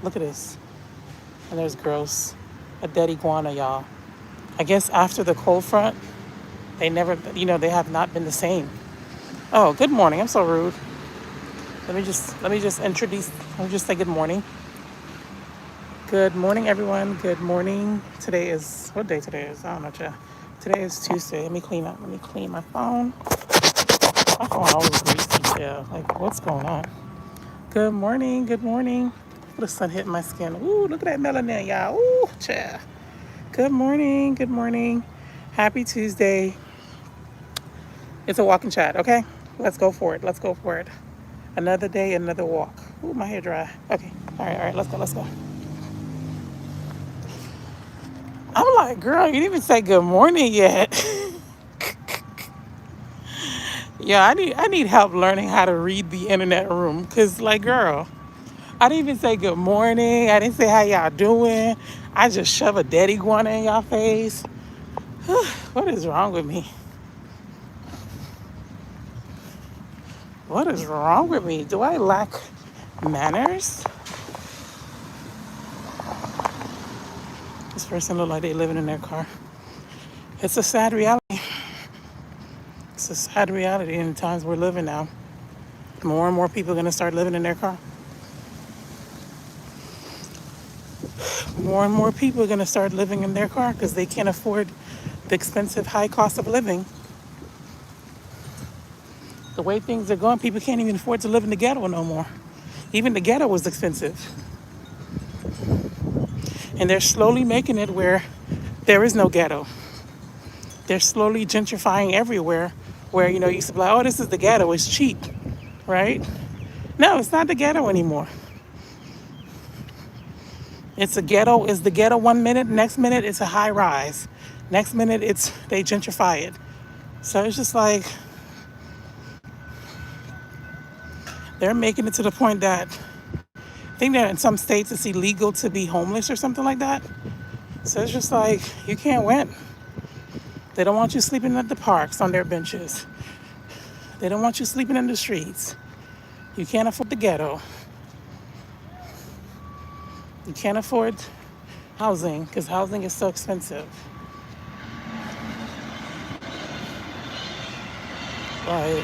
Look at this. And there's gross. A dead iguana, y'all. I guess after the cold front, they never, they have not been the same. Oh, good morning. I'm so rude. Let me just introduce. Let me just say good morning. Good morning, everyone. Good morning. Today is what day today is? I don't know, child. Today is Tuesday. Let me clean up. Let me clean my phone. My phone always greasy, child. Like, what's going on? Good morning. Good morning. The sun hitting my skin. Ooh, look at that melanin, y'all. Ooh, child. Good morning. Good morning. Happy Tuesday. It's a walk and chat, okay? Let's go for it. Let's go for it. Another day, another walk. Ooh, my hair dry. Okay. All right. Let's go. Let's go. I'm like, girl, you didn't even say good morning yet. Yeah, I need help learning how to read the internet room. Cause like, girl, I didn't even say good morning. I didn't say how y'all doing. I just shove a dead iguana in y'all face. What is wrong with me? What is wrong with me? Do I lack manners? This person look like they living in their car. It's a sad reality. It's a sad reality in the times we're living now. More and more people are gonna start living in their car. More and more people are gonna start living in their car because they can't afford the expensive high cost of living. The way things are going, people can't even afford to live in the ghetto no more. Even the ghetto was expensive. And they're slowly making it where there is no ghetto. They're slowly gentrifying everywhere where, you used to be like, oh, this is the ghetto, it's cheap, right? No, it's not the ghetto anymore. It's a ghetto, is the ghetto 1 minute, next minute it's a high rise. Next minute they gentrify it. So it's just like they're making it to the point that I think that in some states it's illegal to be homeless or something like that. So it's just like you can't win. They don't want you sleeping at the parks on their benches. They don't want you sleeping in the streets. You can't afford the ghetto. You can't afford housing because housing is so expensive. Like,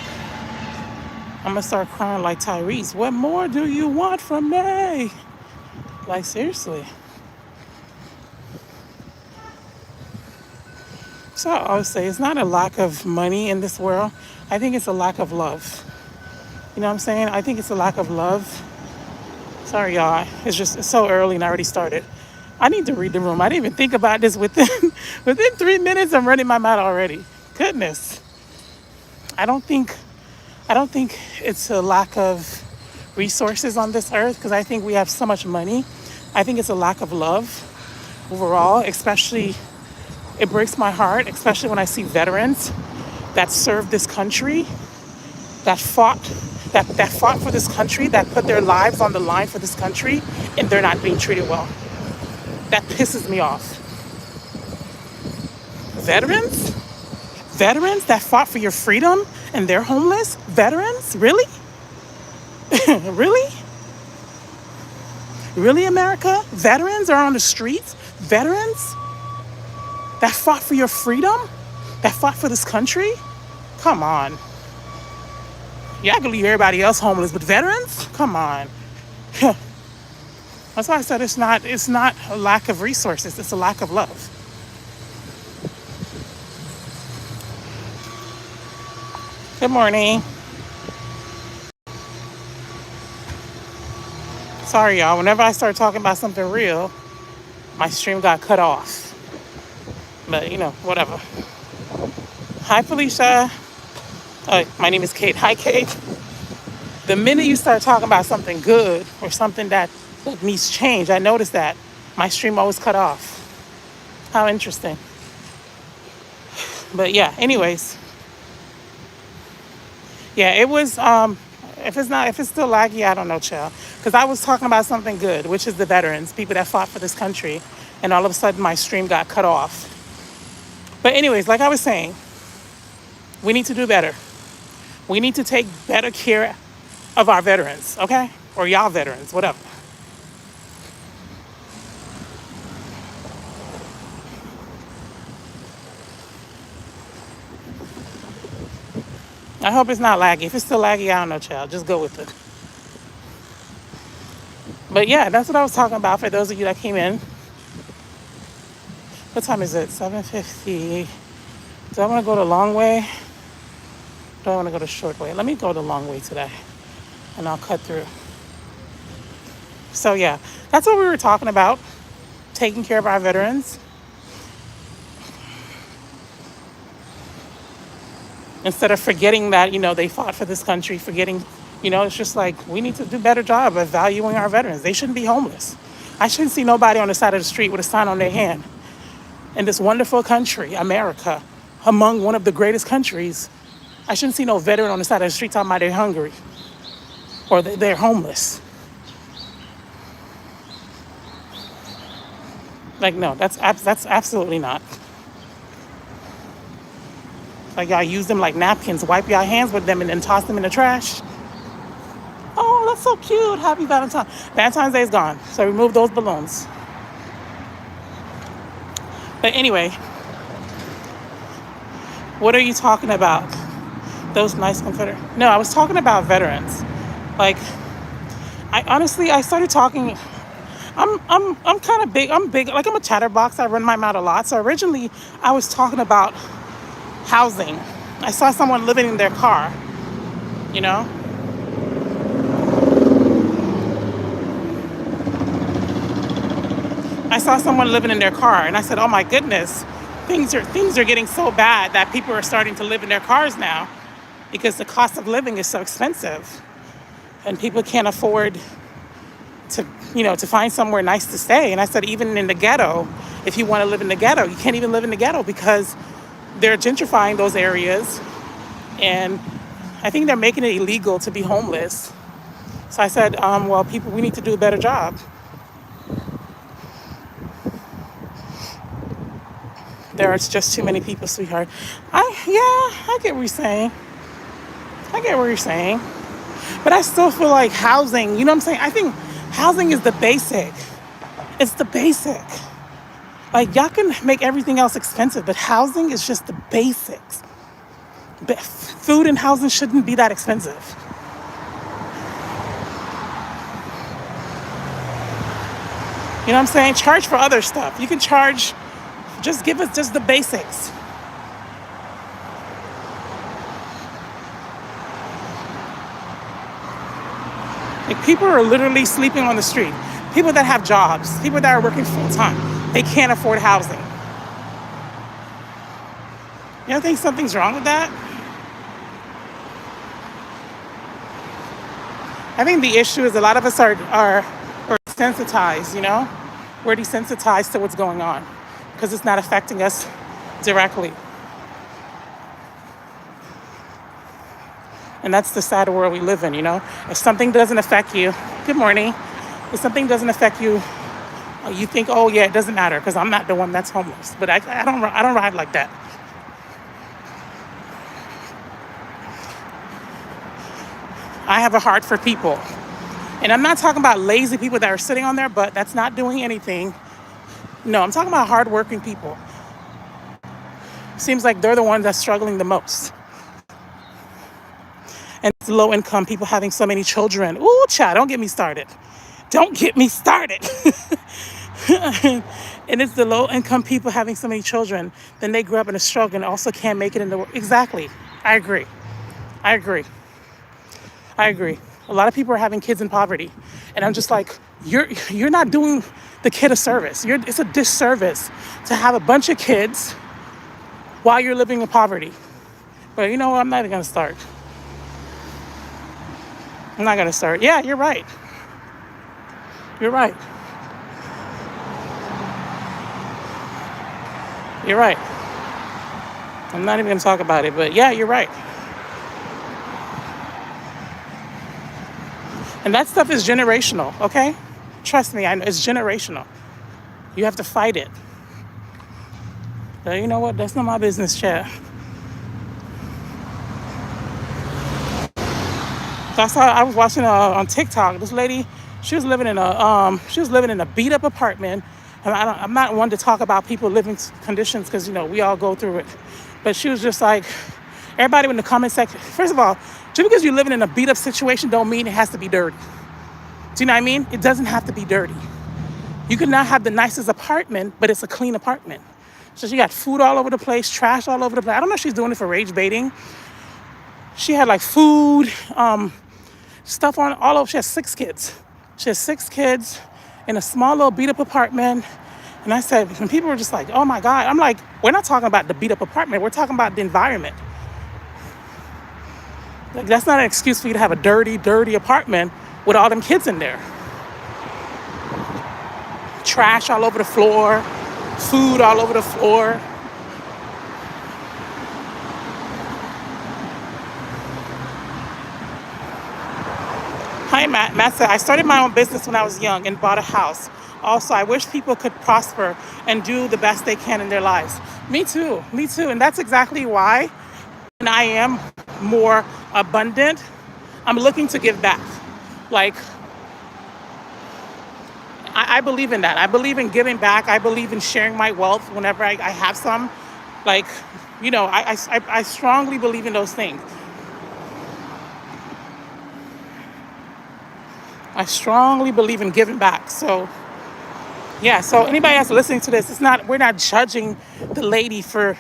I'm gonna start crying like Tyrese. What more do you want from me? Like, seriously. So I always say it's not a lack of money in this world. I think it's a lack of love. You know what I'm saying? I think it's a lack of love. Sorry, y'all. It's so early and I already started. I need to read the room. I didn't even think about this within within 3 minutes. I'm running my mouth already. Goodness. I don't think I don't think it's a lack of resources on this earth because I think we have so much money. I think it's a lack of love overall, especially it breaks my heart, especially when I see veterans that served this country, that fought that fought for this country, that put their lives on the line for this country, and they're not being treated well. That pisses me off. Veterans? Veterans that fought for your freedom and they're homeless? Veterans? Really? Really? Really, America? Veterans are on the streets? Veterans that fought for your freedom? That fought for this country? Come on. Yeah, I can leave everybody else homeless, but veterans? Come on. That's why I said it's not a lack of resources, it's a lack of love. Good morning. Sorry, y'all. Whenever I start talking about something real, my stream got cut off. But whatever. Hi, Felicia. My name is Kate. Hi, Kate. The minute you start talking about something good or something that needs change, I notice that my stream always cut off. How interesting. But yeah, anyways, yeah, it was. If it's still laggy, I don't know, chill. Because I was talking about something good, which is the veterans, people that fought for this country, and all of a sudden my stream got cut off. But anyways, like I was saying, we need to do better. We need to take better care of our veterans, okay? Or y'all veterans, whatever. I hope it's not laggy. If it's still laggy, I don't know, child. Just go with it. But yeah, that's what I was talking about for those of you that came in. What time is it? 7:50. Do I want to go the long way? Do I want to go the short way? Let me go the long way today, and I'll cut through. So yeah, that's what we were talking about, taking care of our veterans. Instead of forgetting that, they fought for this country, forgetting, it's just like we need to do a better job of valuing our veterans. They shouldn't be homeless. I shouldn't see nobody on the side of the street with a sign on their hand in this wonderful country, America, among one of the greatest countries. I shouldn't see no veteran on the side of the street talking about they're hungry or they're homeless. Like, no, that's absolutely not. Like, y'all use them like napkins, wipe y'all hands with them, and then toss them in the trash. Oh, that's so cute. Happy Valentine's. Valentine's Day is gone, so remove those balloons. But anyway, what are you talking about? Those nice Confederate. No, I was talking about veterans. Like, I started talking. I'm kind of big. I'm big. Like, I'm a chatterbox. I run my mouth a lot. So originally, I was talking about housing. I saw someone living in their car, you know? I saw someone living in their car and I said, "Oh my goodness, things are getting so bad that people are starting to live in their cars now because the cost of living is so expensive and people can't afford to find somewhere nice to stay." And I said, even in the ghetto, if you want to live in the ghetto, you can't even live in the ghetto because they're gentrifying those areas, and I think they're making it illegal to be homeless. So I said, well, people, we need to do a better job. There are just too many people, sweetheart. I get what you're saying. But I still feel like housing, you know what I'm saying? I think housing is the basic. It's the basic. Like, y'all can make everything else expensive, but housing is just the basics. But food and housing shouldn't be that expensive. You know what I'm saying? Charge for other stuff. You can charge, just give us just the basics. Like, people are literally sleeping on the street. People that have jobs, people that are working full time, they can't afford housing. You don't think something's wrong with that? I think the issue is a lot of us are desensitized, We're desensitized to what's going on because it's not affecting us directly. And that's the sad world we live in, If something doesn't affect you, good morning. If something doesn't affect you, you think, oh yeah, it doesn't matter because I'm not the one that's homeless. But I don't ride like that. I have a heart for people. And I'm not talking about lazy people that are sitting on their butt that's not doing anything. No, I'm talking about hardworking people. Seems like they're the ones that's struggling the most. And it's low income people having so many children. Ooh, child, don't get me started. Don't get me started. And it's the low income people having so many children. Then they grew up in a struggle and also can't make it in the world. Exactly. I agree. A lot of people are having kids in poverty. And I'm just like, you're not doing the kid a service. It's a disservice to have a bunch of kids while you're living in poverty. But you know what? I'm not even going to start. Yeah, you're right. You're right. I'm not even going to talk about it, but yeah, you're right. And that stuff is generational, okay? Trust me, I know it's generational. You have to fight it. But you know what? That's not my business, chat. I was watching on TikTok. This lady, she was living in a beat up apartment. And I'm not one to talk about people living conditions because we all go through it. But she was just like, Everybody in the comment section, first of all, just because you're living in a beat up situation don't mean it has to be dirty. Do you know what I mean? It doesn't have to be dirty. You can now have the nicest apartment, but it's a clean apartment. So she got food all over the place, trash all over the place. I don't know if she's doing it for rage baiting. She had like food, stuff on all over. She has 6 kids. She has 6 kids in a small little beat up apartment. And I said, when people were just like, oh my God, I'm like, we're not talking about the beat up apartment. We're talking about the environment. Like, that's not an excuse for you to have a dirty, dirty apartment with all them kids in there. Trash all over the floor, food all over the floor. Hi, Matt. Matt said, I started my own business when I was young and bought a house. Also, I wish people could prosper and do the best they can in their lives. Me too. Me too. And that's exactly why when I am more abundant, I'm looking to give back. Like, I believe in that. I believe in giving back. I believe in sharing my wealth whenever I have some. Like, I strongly believe in those things. I strongly believe in giving back. So, yeah. So anybody that's listening to this, we're not judging the lady for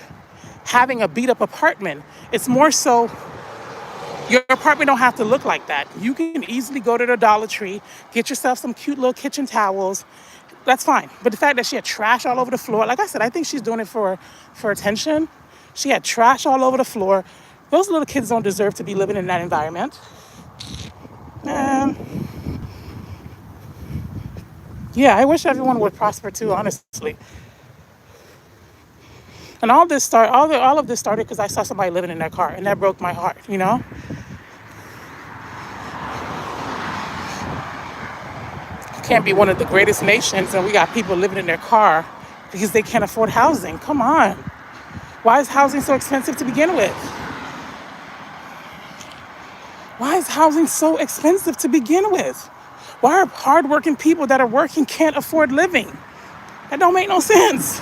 having a beat up apartment. It's more so your apartment don't have to look like that. You can easily go to the Dollar Tree, get yourself some cute little kitchen towels. That's fine. But the fact that she had trash all over the floor, like I said, I think she's doing it for attention. She had trash all over the floor. Those little kids don't deserve to be living in that environment. And yeah, I wish everyone would prosper too, honestly. And all of this started because I saw somebody living in their car, and that broke my heart. Can't be one of the greatest nations and we got people living in their car because they can't afford housing. Come on. Why is housing so expensive to begin with? Why is housing so expensive to begin with? Why are hardworking people that are working can't afford living? That don't make no sense.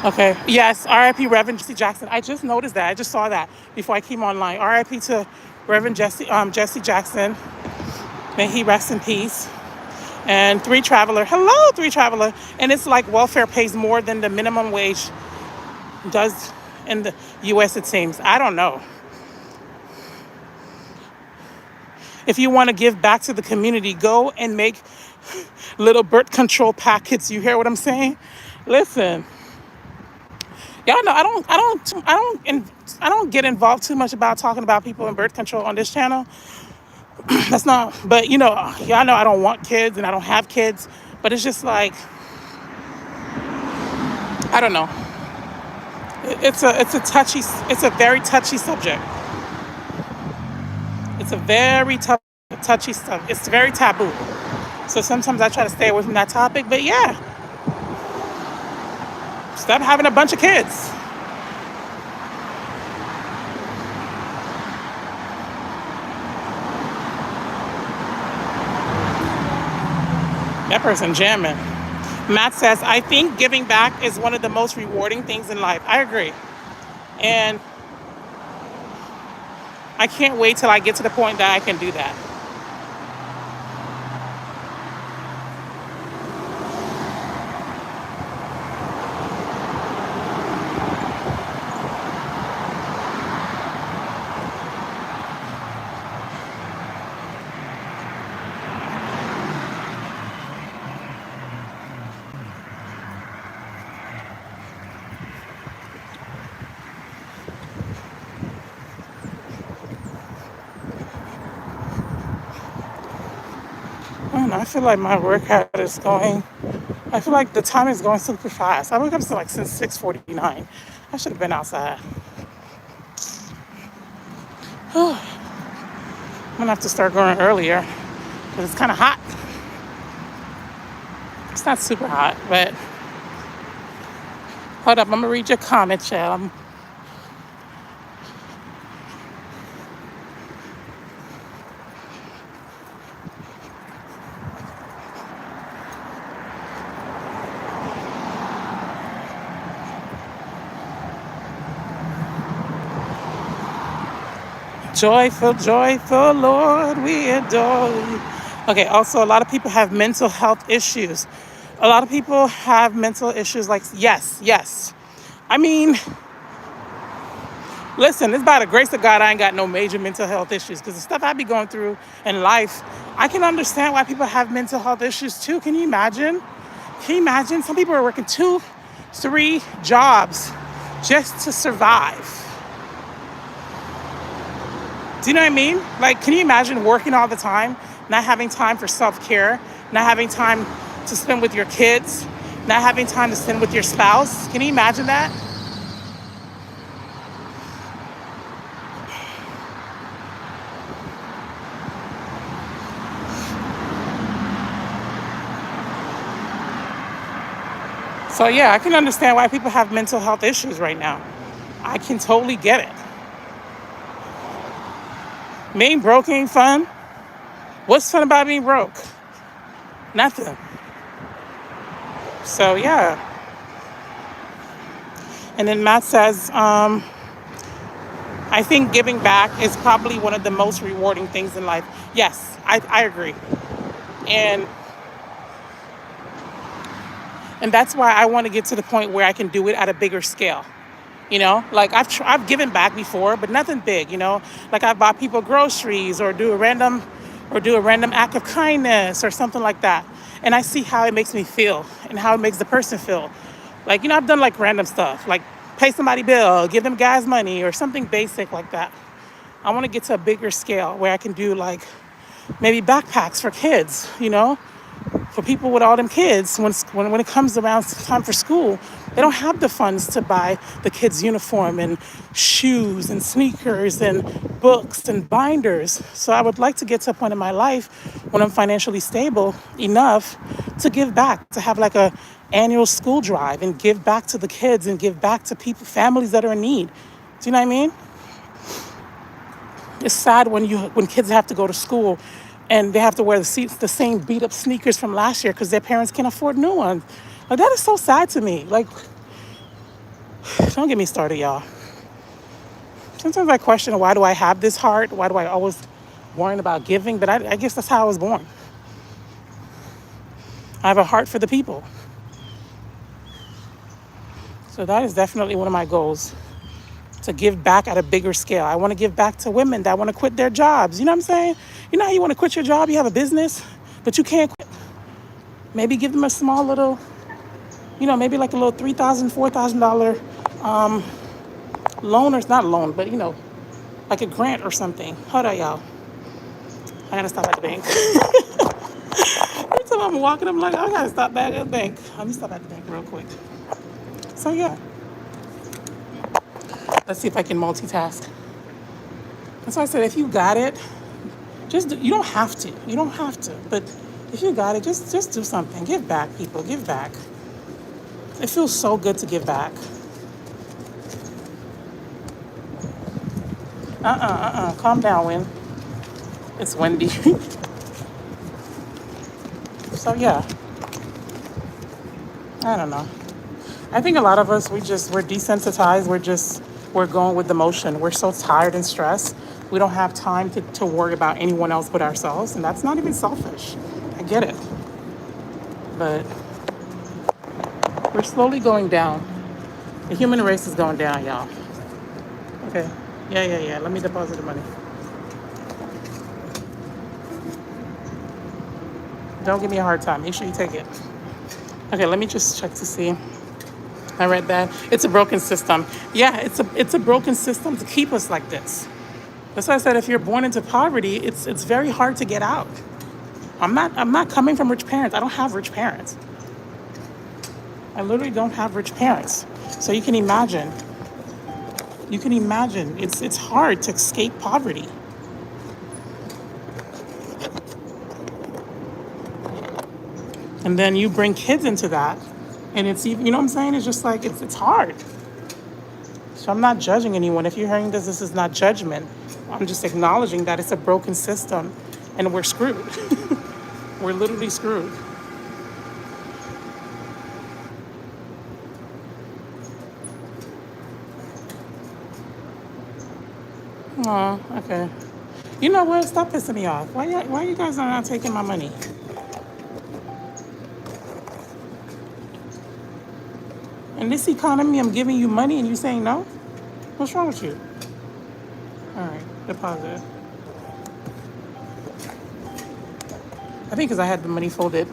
Okay. Yes. R.I.P. Reverend Jesse Jackson. I just noticed that. I just saw that before I came online. R.I.P. to Reverend Jesse Jackson. May he rest in peace. And Three Traveler. Hello, Three Traveler. And it's like welfare pays more than the minimum wage does in the U.S. It seems. I don't know. If you want to give back to the community, go and make little birth control packets. You hear what I'm saying? Listen. Y'all know I don't get involved too much about talking about people in birth control on this channel. That's not, but y'all know I don't want kids and I don't have kids, but it's just like, I don't know. It's a very touchy subject. It's a very touchy stuff. It's very taboo. So sometimes I try to stay away from that topic, but yeah, stop having a bunch of kids. That person jamming. Matt says, I think giving back is one of the most rewarding things in life. I agree. And I can't wait till I get to the point that I can do that. And I feel like my workout is going. I feel like the time is going super fast. I woke up like since 6:49. I should have been outside. I'm gonna have to start going earlier because it's kind of hot. It's not super hot, but hold up. I'm gonna read your comment, child. Joyful, joyful, Lord, we adore you. Okay, also, a lot of people have mental health issues. A lot of people have mental issues like, yes, yes. I mean, listen, it's by the grace of God I ain't got no major mental health issues because the stuff I be going through in life, I can understand why people have mental health issues too. Can you imagine? Can you imagine? Some people are working 2, 3 jobs just to survive. Do you know what I mean? Like, can you imagine working all the time, not having time for self-care, not having time to spend with your kids, not having time to spend with your spouse? Can you imagine that? So yeah, I can understand why people have mental health issues right now. I can totally get it. Being broke ain't fun. What's fun about being broke? Nothing. So yeah. And then Matt says, I think giving back is probably one of the most rewarding things in life. Yes, I agree. And and that's why I want to get to the point where I can do it at a bigger scale. Like I've given back before, but nothing big. Like I've bought people groceries or do a random act of kindness or something like that, and I see how it makes me feel and how it makes the person feel. Like I've done like random stuff, like pay somebody bill, give them gas money, or something basic like that. I want to get to a bigger scale where I can do like maybe backpacks for kids, for people with all them kids. When it comes around time for school, they don't have the funds to buy the kids' uniform and shoes and sneakers and books and binders. So I would like to get to a point in my life when I'm financially stable enough to give back, to have like a annual school drive and give back to the kids and give back to people, families that are in need. Do you know what I mean? It's sad when kids have to go to school and they have to wear the same beat up sneakers from last year because their parents can't afford new ones. Like that is so sad to me. Like, don't get me started, y'all. Sometimes I question why do I have this heart? Why do I always worry about giving? But I guess that's how I was born. I have a heart for the people. So that is definitely one of my goals, to give back at a bigger scale. I want to give back to women that want to quit their jobs. You know what I'm saying? You know how you want to quit your job? You have a business, but you can't quit. Maybe give them a small little, maybe like a little $3,000, $4,000 loan, or it's not a loan, but like a grant or something. Hold on, y'all. I gotta stop at the bank. Every time I'm walking, I'm like, I gotta stop back at the bank. Let me stop at the bank real quick. So yeah, let's see if I can multitask. That's why I said if you got it, you don't have to. You don't have to. But if you got it, just do something. Give back, people. Give back. It feels so good to give back. Calm down, Win. It's windy. So yeah, I don't know. I think a lot of us, we're desensitized. We're going with the motion. We're so tired and stressed. We don't have time to worry about anyone else but ourselves. And that's not even selfish. I get it. But we're slowly going down. The human race is going down, y'all. Okay. Yeah. Let me deposit the money. Don't give me a hard time. Make sure you take it. Okay, let me just check to see. I read that. It's a broken system. Yeah, it's a broken system to keep us like this. That's why I said if you're born into poverty, it's very hard to get out. I'm not coming from rich parents. I don't have rich parents. I literally don't have rich parents. So you can imagine. It's hard to escape poverty. And then you bring kids into that. And it's even, you know what I'm saying? It's just like, it's hard. So I'm not judging anyone. If you're hearing this is not judgment. I'm just acknowledging that it's a broken system and we're screwed. We're literally screwed. Oh, okay. You know what? Stop pissing me off. Why you guys are not taking my money? In this economy, I'm giving you money and you saying no? What's wrong with you? All right, deposit. I think because I had the money folded.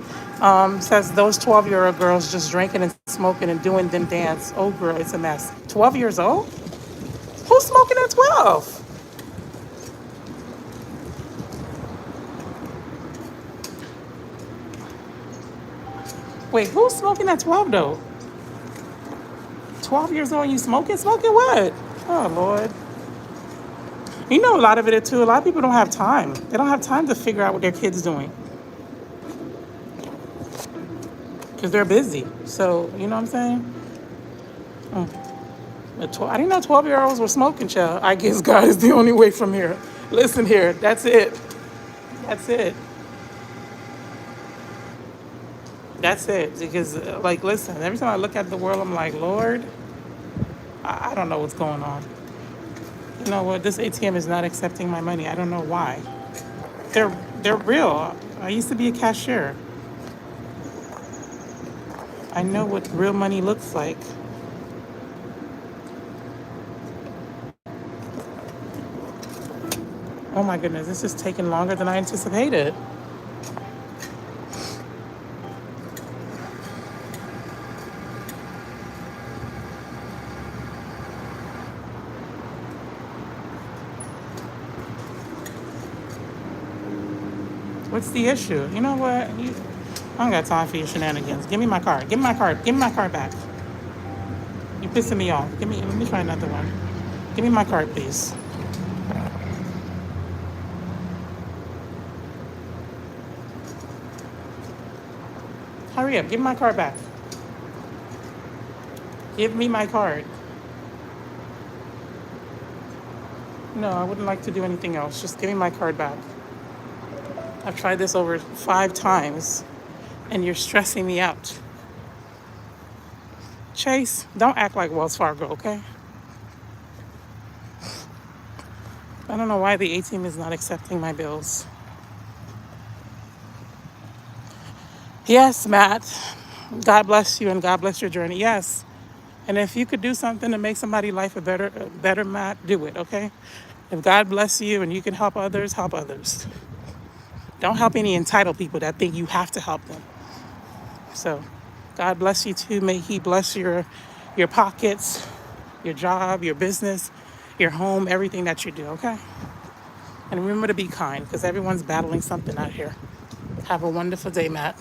Says those 12-year-old girls just drinking and smoking and doing them dance. Oh, girl, it's a mess. 12 years old? Who's smoking at 12? Wait, who's smoking at 12 though? 12 years old and you smoking? Smoking what? Oh, Lord. You know a lot of it too. A lot of people don't have time. They don't have time to figure out what their kids doing because they're busy. So, you know what I'm saying? I didn't know 12-year-olds were smoking, child. I guess God is the only way from here. Listen here. That's it. That's it. That's it. Because, like, listen, every time I look at the world, I'm like, Lord, I don't know what's going on. You know what? This ATM is not accepting my money. I don't know why. They're real. I used to be a cashier. I know what real money looks like. Oh my goodness, this is taking longer than I anticipated. What's the issue? You know what? I don't got time for your shenanigans. Give me my card. Give me my card. Give me my card back. You're pissing me off. Let me try another one. Give me my card, please. Hurry up. Give me my card back. Give me my card. No, I wouldn't like to do anything else. Just give me my card back. I've tried this over 5 times and you're stressing me out. Chase, don't act like Wells Fargo, okay? I don't know why the ATM is not accepting my bills. Yes, Matt. God bless you and God bless your journey. Yes. And if you could do something to make somebody's life better, Matt, do it, okay? If God bless you and you can help others, help others. Don't help any entitled people that think you have to help them. So, God bless you too. May He bless your pockets, your job, your business, your home, everything that you do, okay? And remember to be kind because everyone's battling something out here. Have a wonderful day, Matt.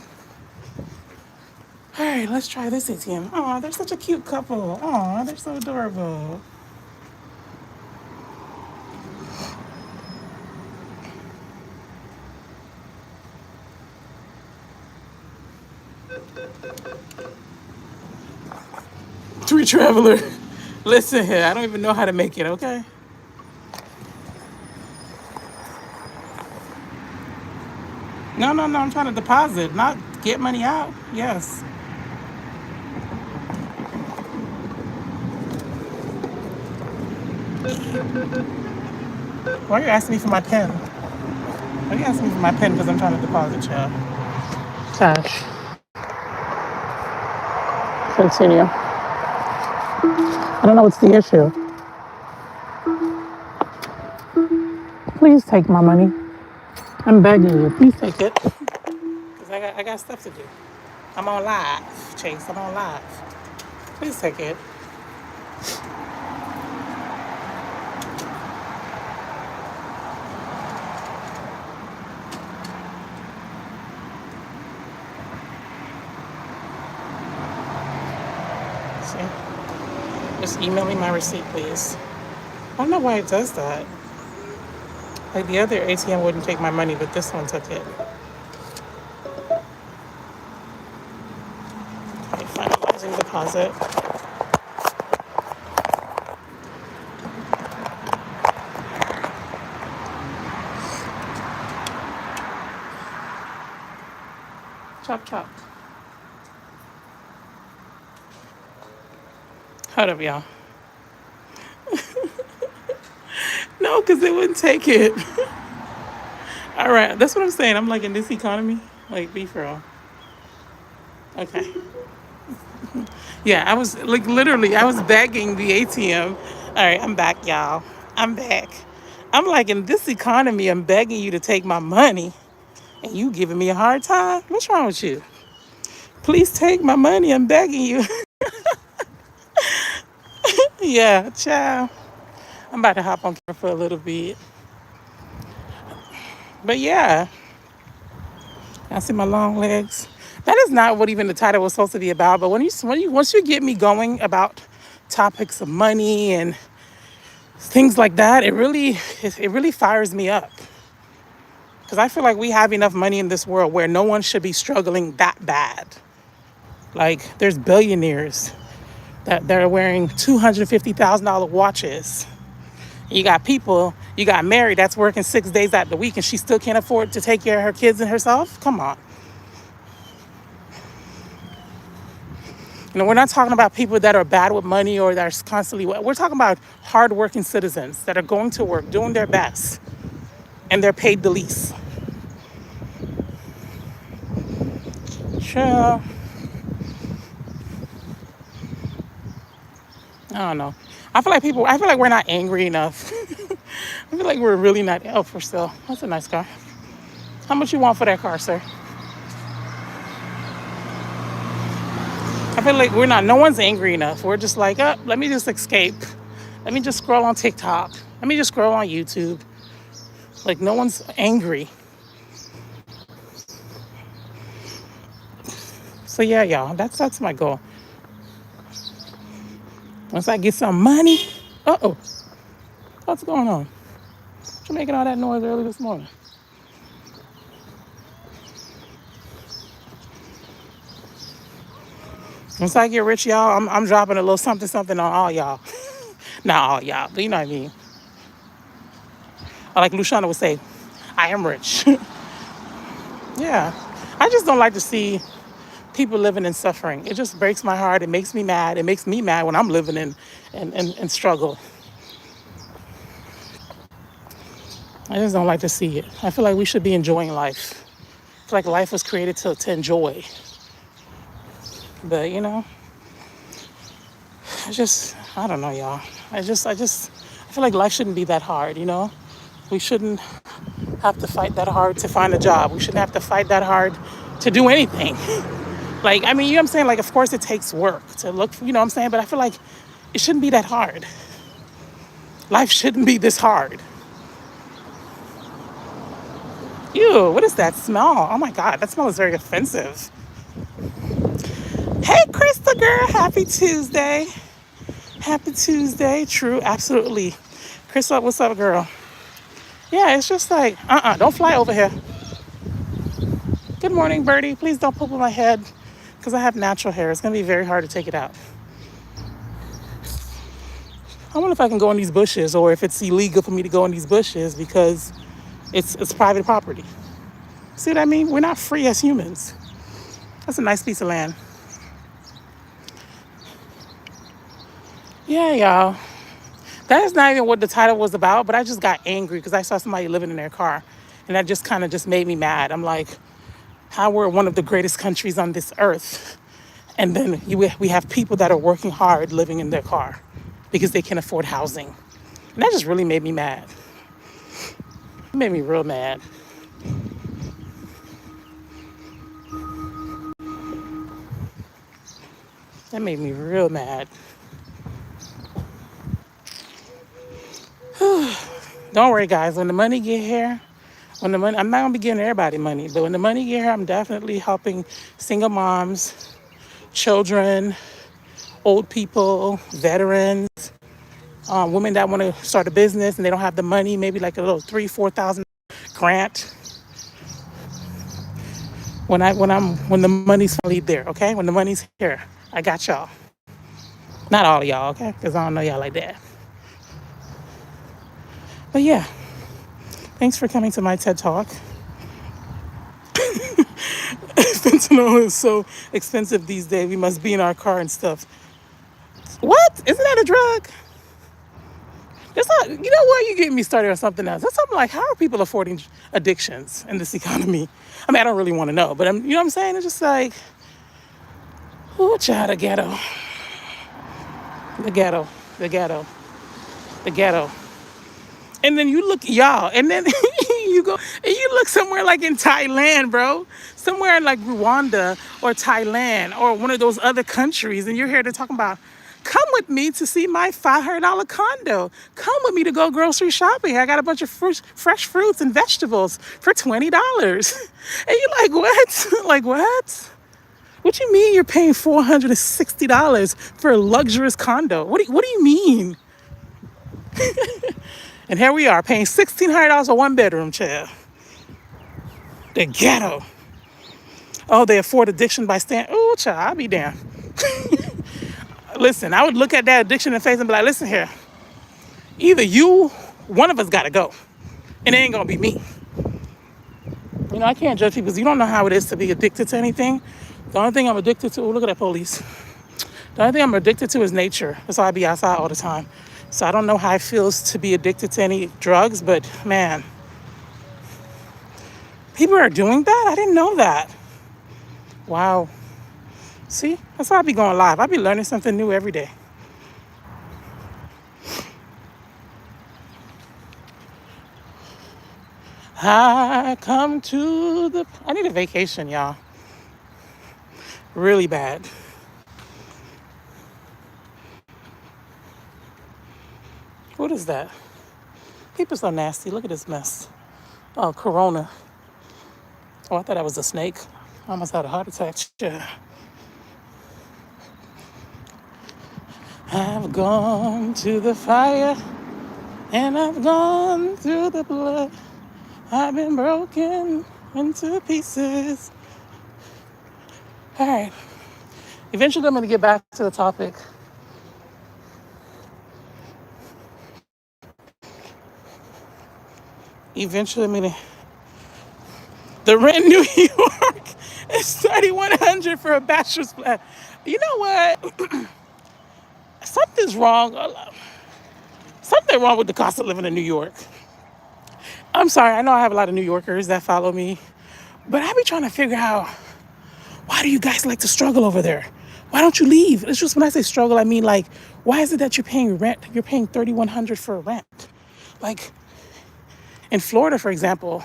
All right, let's try this ATM. Oh, they're such a cute couple. Oh, they're so adorable. Tree Traveler. Listen here, I don't even know how to make it, okay? No, no, no, I'm trying to deposit, not get money out. Yes. Why are you asking me for my pen? Why are you asking me for my pen because I'm trying to deposit, child? Cash. Continue. I don't know what's the issue. Please take my money. I'm begging you. Please take it. Because I got stuff to do. I'm on live, Chase. I'm on live. Please take it. See? Just email me my receipt, please. I don't know why it does that. Like the other ATM wouldn't take my money, but this one took it. Okay, finalizing deposit. Chop, chop. Hold up, y'all. No, because they wouldn't take it. All right, that's what I'm saying. I'm like in this economy, like be for all. Okay. Yeah, I was like literally, I was begging the ATM. All right, I'm back, y'all. I'm back. I'm like in this economy, I'm begging you to take my money, and you giving me a hard time. What's wrong with you? Please take my money. I'm begging you. Yeah, child. I'm about to hop on camera for a little bit, but yeah, I see my long legs. That is not what even the title was supposed to be about. But once you get me going about topics of money and things like that, it really fires me up because I feel like we have enough money in this world where no one should be struggling that bad. Like there's billionaires that are wearing $250,000 watches. You got people, you got Mary that's working 6 days out the week and she still can't afford to take care of her kids and herself. Come on. We're not talking about people that are bad with money or that are constantly, we're talking about hardworking citizens that are going to work, doing their best, and they're paid the least. Sure. I don't know. I feel like we're not angry enough. I feel like we're really not, oh, for sale. That's a nice car. How much you want for that car, sir? I feel like no one's angry enough. We're just like, oh, let me just escape. Let me just scroll on TikTok. Let me just scroll on YouTube. Like, no one's angry. So, yeah, y'all, that's my goal. Once I get some money, uh-oh, what's going on? What you making all that noise early this morning? Once I get rich, y'all, I'm dropping a little something, something on all y'all. Not all y'all, but you know what I mean. Or like Luciana would say, I am rich. Yeah. I just don't like to see people living in suffering. It just breaks my heart. It makes me mad. It makes me mad when I'm living in struggle. I just don't like to see it. I feel like we should be enjoying life. I feel like life was created to enjoy. But I don't know, y'all. I feel like life shouldn't be that hard. We shouldn't have to fight that hard to find a job. We shouldn't have to fight that hard to do anything. Like, I mean, you know what I'm saying? Like, of course it takes work to look for, you know what I'm saying? But I feel like it shouldn't be that hard. Life shouldn't be this hard. Ew, what is that smell? Oh my God, that smell is very offensive. Hey, Krista girl, happy Tuesday. Happy Tuesday. True, absolutely. Krista, what's up, girl? Yeah, it's just like, don't fly over here. Good morning, Birdie. Please don't poop on my head because I have natural hair. It's going to be very hard to take it out. I wonder if I can go in these bushes or if it's illegal for me to go in these bushes because it's private property. See what I mean? We're not free as humans. That's a nice piece of land. Yeah, y'all. That is not even what the title was about, but I just got angry because I saw somebody living in their car. And that just kind of just made me mad. I'm like, how we're one of the greatest countries on this earth. And then we have people that are working hard living in their car because they can afford housing. And that just really made me mad. It made me real mad. That made me real mad. Don't worry, guys. When the money get here, I'm not gonna be giving everybody money, but when the money get here, I'm definitely helping single moms, children, old people, veterans, women that want to start a business and they don't have the money, maybe like a little $3,000-4,000 grant. When the money's finally there, okay? When the money's here, I got y'all. Not all of y'all, okay? Because I don't know y'all like that. But yeah, thanks for coming to my TED Talk. Fentanyl is so expensive these days. We must be in our car and stuff. What? Isn't that a drug? That's not, you know what? You get me started on something else. That's something like, how are people affording addictions in this economy? I mean, I don't really want to know, but you know what I'm saying? It's just like, ooh, child, the ghetto, the ghetto, the ghetto, the ghetto. And then you look, y'all, and then you go and you look somewhere like in Thailand, bro. Somewhere in like Rwanda or Thailand or one of those other countries, and you're here to talk about, come with me to see my $500 condo. Come with me to go grocery shopping. I got a bunch of fresh fruits and vegetables for $20. And you're like, what? Like, what? What you mean you're paying $460 for a luxurious condo? What do you mean? And here we are paying $1,600 for one bedroom, child. The ghetto. Oh, they afford addiction by staying. Oh, child, I'll be damned. Listen, I would look at that addiction in the face and be like, listen here. Either you, one of us got to go. And it ain't going to be me. You know, I can't judge people because you don't know how it is to be addicted to anything. The only thing I'm addicted to, oh, look at that police. The only thing I'm addicted to is nature. That's why I be outside all the time. So I don't know how it feels to be addicted to any drugs, but man, people are doing that? I didn't know that. Wow. See, that's why I be going live. I be learning something new every day. I need a vacation, y'all. Really bad. What is that? People so nasty. Look at this mess. Oh, Corona. Oh, I thought that was a snake. I almost had a heart attack. Yeah. I've gone to the fire and I've gone through the blood. I've been broken into pieces. All right. Eventually, I'm going to get back to the topic. Eventually, I'm going to. The rent in New York is $3,100 for a bachelor's flat. You know what? Something's wrong. Something wrong with the cost of living in New York. I'm sorry. I know I have a lot of New Yorkers that follow me, but I be trying to figure out, why do you guys like to struggle over there? Why don't you leave? It's just, when I say struggle, I mean like, why is it that you're paying rent? You're paying $3,100 for rent. Like in Florida, for example,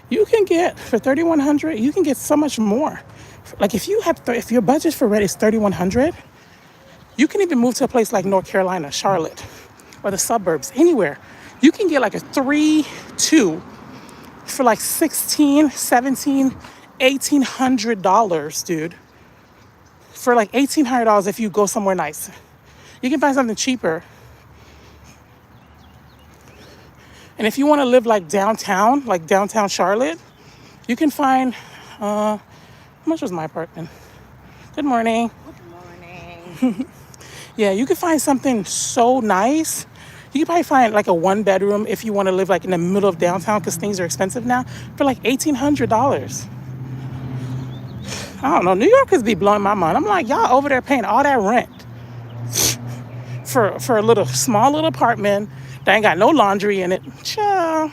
you can get for $3,100, you can get so much more. Like if if your budget for rent is $3,100, you can even move to a place like North Carolina, Charlotte, or the suburbs, anywhere. You can get like a 3-2 for like $1,600, $1,700, $1,800, dude. For like $1,800 if you go somewhere nice. You can find something cheaper. And if you want to live like downtown Charlotte, you can find, how much was my apartment? Good morning. Good morning. Yeah, you can find something so nice. You can probably find like a one bedroom if you want to live like in the middle of downtown, because things are expensive now, for like $1,800. I don't know. New Yorkers be blowing my mind. I'm like, y'all over there paying all that rent for a little small little apartment that ain't got no laundry in it. Child.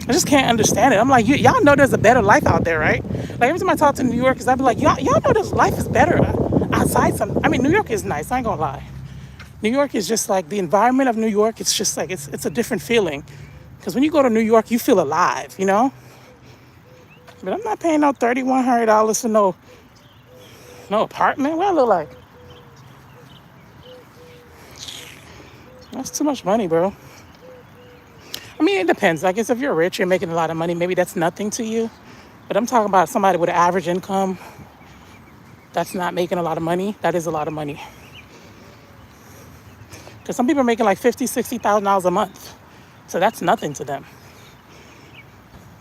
I just can't understand it. I'm like, y'all know there's a better life out there, right? Like every time I talk to New Yorkers, I be like, y'all know this life is better outside some. I mean, New York is nice. I ain't gonna lie. New York is just like the environment of New York. It's just like it's a different feeling. Because when you go to New York, you feel alive, you know. But I'm not paying no $3,100 for no apartment. What I look like? That's too much money, bro. I mean, it depends. I guess if you're rich, you're making a lot of money, maybe that's nothing to you. But I'm talking about somebody with an average income that's not making a lot of money. That is a lot of money. Because some people are making like $50,000, $60,000 a month. So that's nothing to them.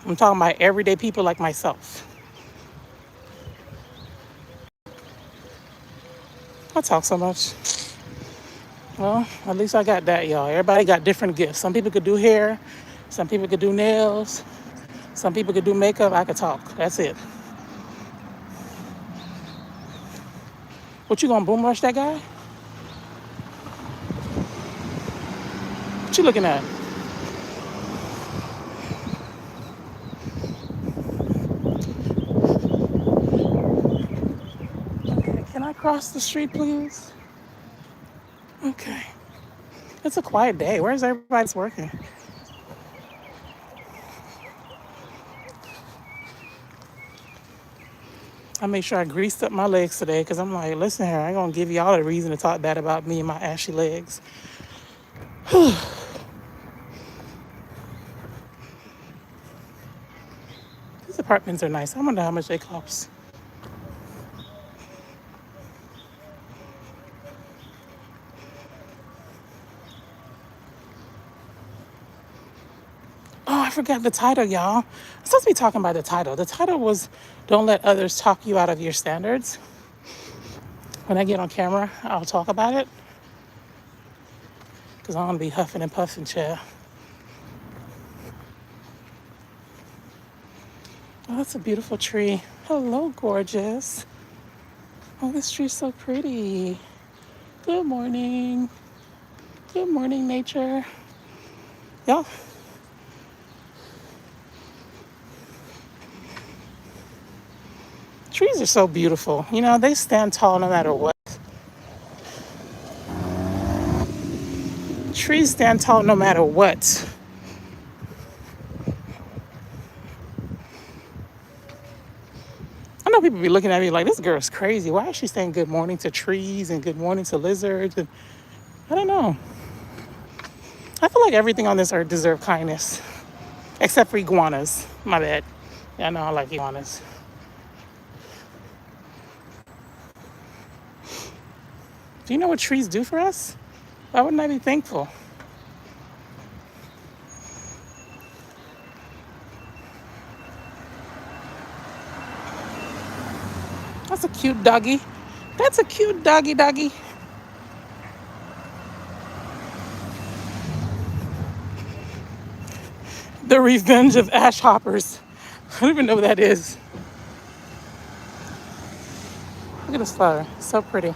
I'm talking about everyday people like myself. I talk so much. Well, at least I got that, y'all. Everybody got different gifts. Some people could do hair. Some people could do nails. Some people could do makeup. I could talk. That's it. What, you gonna boom rush that guy? What you looking at? Okay, can I cross the street, please? Okay. It's a quiet day. Where's everybody's working? I made sure I greased up my legs today because I'm like, listen here, I ain't gonna give y'all a reason to talk bad about me and my ashy legs. These apartments are nice. I wonder how much they cost. Oh, I forgot the title, y'all. I'm supposed to be talking about the title. The title was Don't Let Others Talk You Out of Your Standards. When I get on camera, I'll talk about it because I'm going to be huffing and puffing, child. Oh, that's a beautiful tree. Hello, gorgeous. Oh, this tree's so pretty. Good morning. Good morning, nature. Y'all, trees are so beautiful. You know, they stand tall no matter what. Trees stand tall no matter what. I know people be looking at me like, this girl's crazy. Why is she saying good morning to trees and good morning to lizards? And I don't know. I feel like everything on this earth deserves kindness, except for iguanas. My bad. Yeah, I know I like iguanas. Do you know what trees do for us? Why wouldn't I be thankful? That's a cute doggy. That's a cute doggy. The Revenge of Ash Hoppers. I don't even know what that is. Look at this flower. It's so pretty.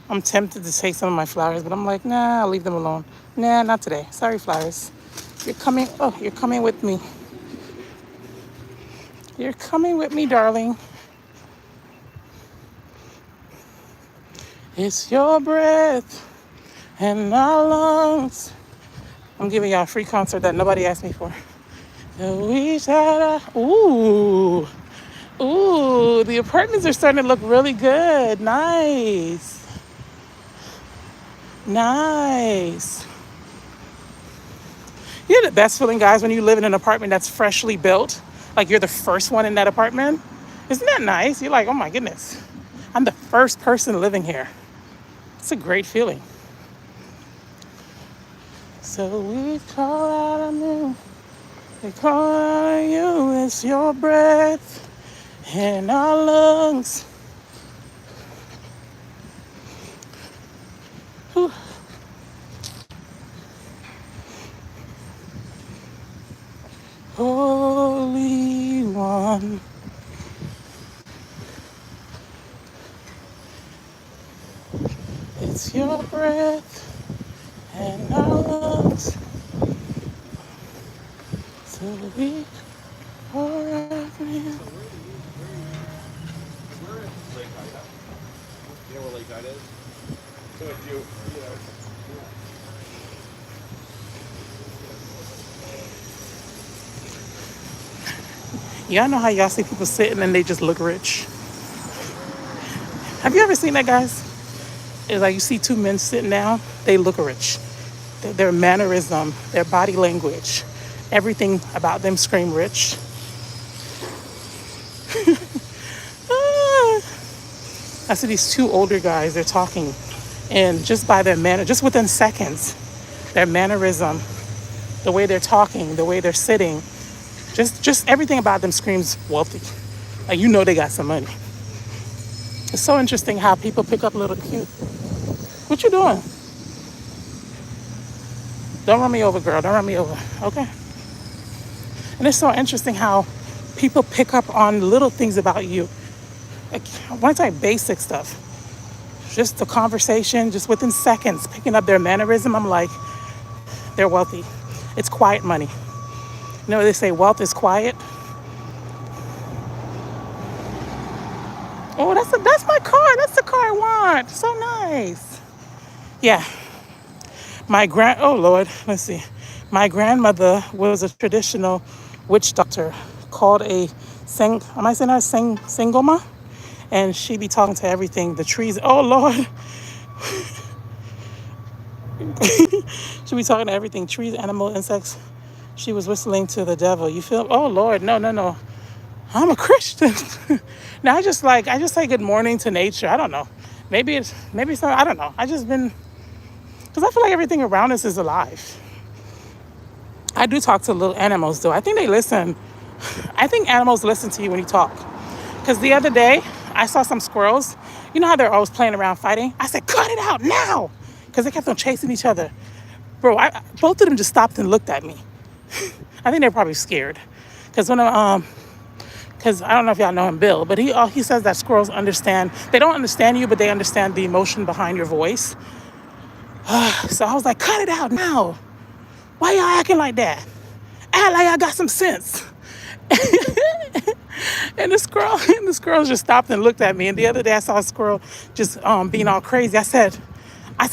I'm tempted to take some of my flowers, but I'm like, nah, I'll leave them alone. Nah, not today. Sorry, flowers. You're coming with me. You're coming with me, darling. It's your breath and our lungs. I'm giving y'all a free concert that nobody asked me for. Ooh. Ooh, the apartments are starting to look really good. Nice. Nice. You know the best feeling, guys, when you live in an apartment that's freshly built, like you're the first one in that apartment. Isn't that nice? You're like, oh my goodness, I'm the first person living here. It's a great feeling. So we call out on you. We call out on you. It's your breath in our lungs. Whew. Holy One. It's your breath and our lungs. So we pour out for you. We're in Lake Ida. You know where Lake Ida is? So if you know. Y'all know how y'all see people sitting and they just look rich? Have you ever seen that, guys? It's like you see two men sitting down, they look rich. Their mannerism, their body language, everything about them scream rich. Ah. I see these two older guys, they're talking, and just by their manner, just within seconds, their mannerism, the way they're talking, the way they're sitting, just everything about them screams wealthy. Like you know they got some money. It's so interesting how people pick up little cute. What you doing? Don't run me over, girl. Don't run me over. Okay. And it's so interesting how people pick up on little things about you. Like, when I tell you basic stuff, just the conversation, just within seconds, picking up their mannerism, I'm like, they're wealthy. It's quiet money. You know, they say wealth is quiet. Oh, that's my car. That's the car I want. So nice. Yeah. Oh Lord, let's see. My grandmother was a traditional witch doctor called am I saying that? Sangoma? And she be talking to everything. The trees. Oh Lord. She be talking to everything. Trees, animal, insects. She was whistling to the devil. You feel? Oh Lord, no, no, no. I'm a Christian. Now I just say good morning to nature. I don't know. Maybe I don't know. I just been, because I feel like everything around us is alive. I do talk to little animals though. I think they listen. I think animals listen to you when you talk. Because the other day I saw some squirrels. You know how they're always playing around fighting? I said, cut it out now. Because they kept on chasing each other. Bro, both of them just stopped and looked at me. I think they're probably scared. Because because I don't know if y'all know him, Bill, but he says that squirrels understand. They don't understand you, but they understand the emotion behind your voice. So I was like, cut it out now. Why y'all acting like that? Act like I got some sense. And the squirrel just stopped and looked at me. And the other day I saw a squirrel just being all crazy. I said,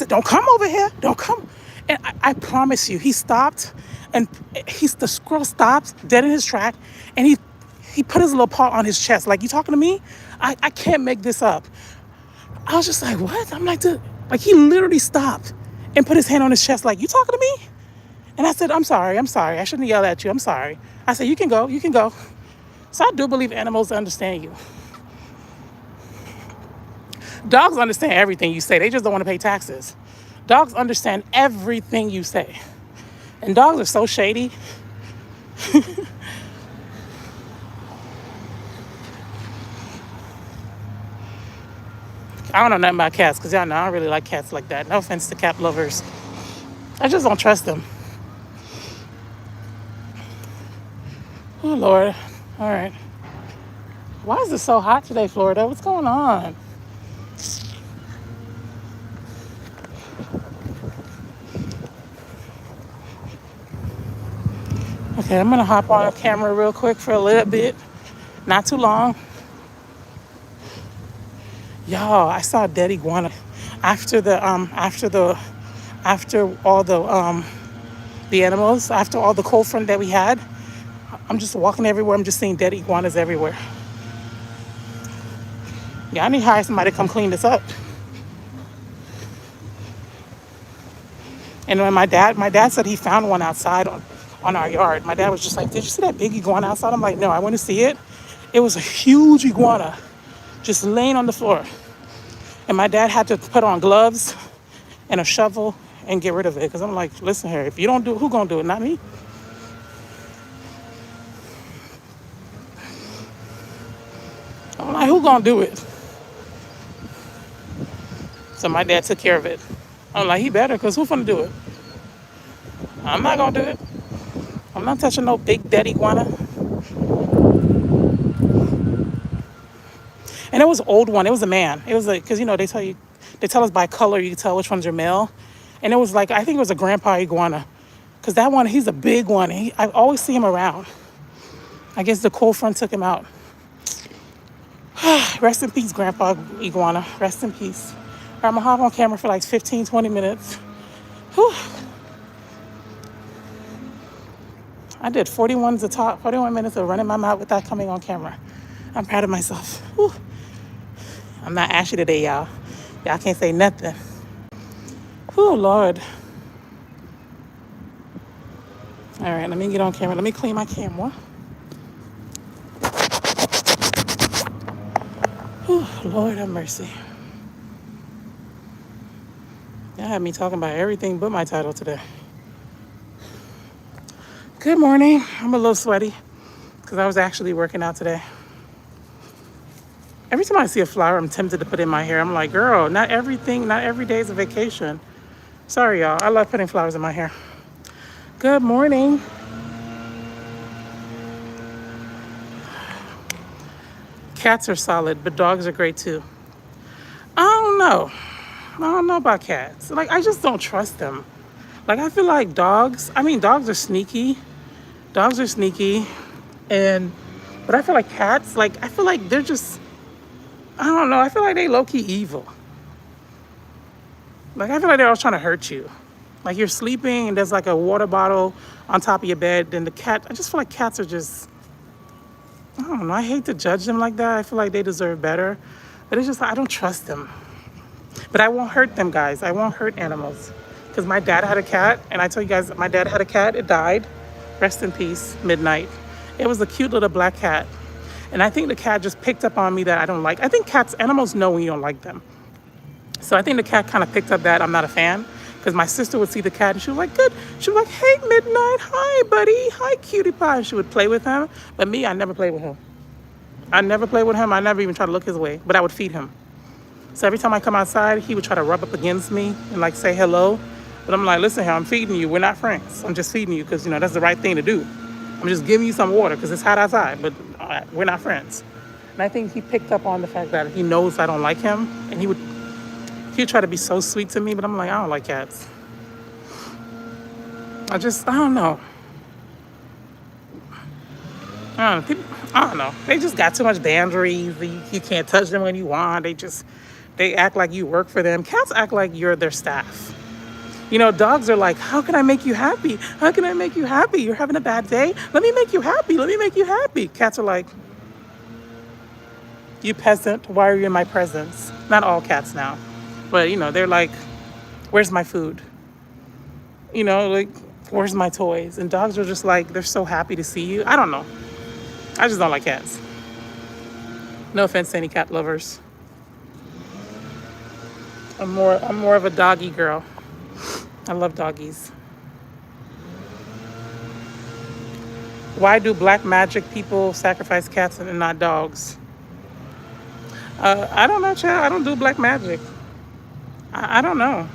don't come over here. Don't come. And I promise you, he stopped, and the squirrel stopped dead in his track, and he put his little paw on his chest. Like, you talking to me? I can't make this up. I was just like, what? I'm like, dude. Like, he literally stopped and put his hand on his chest like, you talking to me? And I said, I'm sorry. I shouldn't yell at you. I'm sorry. I said, you can go. So I do believe animals understand you. Dogs understand everything you say. They just don't want to pay taxes. Dogs understand everything you say. And dogs are so shady. I don't know nothing about cats because y'all know I don't really like cats like that. No offense to cat lovers. I just don't trust them. Oh, Lord. All right. Why is it so hot today, Florida? What's going on? Okay, I'm going to hop on camera real quick for a little bit. Not too long. Y'all, I saw a dead iguana after all the animals, after all the cold front that we had. I'm just walking everywhere. I'm just seeing dead iguanas everywhere. Yeah, I need to hire somebody to come clean this up. And when my dad said he found one outside on our yard. My dad was just like, did you see that big iguana outside? I'm like, no, I want to see it. It was a huge iguana just laying on the floor. And my dad had to put on gloves and a shovel and get rid of it. Because I'm like, listen here, if you don't do it, who gonna do it? Not me. I'm like, who gonna do it? So my dad took care of it. I'm like, he better, because who finna do it? I'm not gonna do it. I'm not touching no big dead iguana. And it was an old one. It was a man. It was like, because they tell us by color, you can tell which ones are male. And it was like, I think it was a grandpa iguana. Because that one, he's a big one. I always see him around. I guess the cold front took him out. Rest in peace, Grandpa Iguana. Rest in peace. All right, I'm going to hop on camera for like 15, 20 minutes. Whew. I did 41 minutes of running my mouth without coming on camera. I'm proud of myself. Whew. I'm not ashy today, y'all. Y'all can't say nothing. Oh, Lord. All right, let me get on camera. Let me clean my camera. Whew, Lord have mercy. Y'all had me talking about everything but my title today. Good morning. I'm a little sweaty because I was actually working out today. Every time I see a flower, I'm tempted to put in my hair. I'm like, girl, not every day is a vacation. Sorry, y'all. I love putting flowers in my hair. Good morning. Cats are solid, but dogs are great too. I don't know. I don't know about cats. Like, I just don't trust them. Like, I feel like dogs, I mean, dogs are sneaky. Dogs are sneaky. And, but I feel like cats, like, I feel like they're just, I don't know. I feel like they low key evil. Like, I feel like they're always trying to hurt you. Like, you're sleeping and there's like a water bottle on top of your bed. Then the cat, I just feel like cats are just, I don't know. I hate to judge them like that. I feel like they deserve better. But it's just, I don't trust them. But I won't hurt them, guys. I won't hurt animals. Because my dad had a cat. And I tell you guys, my dad had a cat. It died. Rest in peace, midnight. It was a cute little black cat. And I think the cat just picked up on me that I don't like. I think cats, animals know when you don't like them. So I think the cat kind of picked up that I'm not a fan. Because my sister would see the cat and she was like, good. She was like, hey, Midnight. Hi, buddy. Hi, cutie pie. And she would play with him. But me, I never played with him. I never played with him. I never even tried to look his way. But I would feed him. So every time I come outside, he would try to rub up against me and like say hello. But I'm like, listen here, I'm feeding you. We're not friends. I'm just feeding you because, you know, that's the right thing to do. I'm just giving you some water because it's hot outside, but we're not friends. And I think he picked up on the fact that he knows I don't like him. And he'd try to be so sweet to me, but I'm like, I don't like cats. I don't know. I don't know. They just got too much boundaries. You can't touch them when you want. They act like you work for them. Cats act like you're their staff. You know, dogs are like, how can I make you happy? How can I make you happy? You're having a bad day? Let me make you happy. Let me make you happy. Cats are like, you peasant, why are you in my presence? Not all cats now. But, you know, they're like, where's my food? You know, like, where's my toys? And dogs are just like, they're so happy to see you. I don't know. I just don't like cats. No offense to any cat lovers. I'm more of a doggy girl. I love doggies. Why do black magic people sacrifice cats and not dogs? I don't know, child. I don't do black magic. I don't know.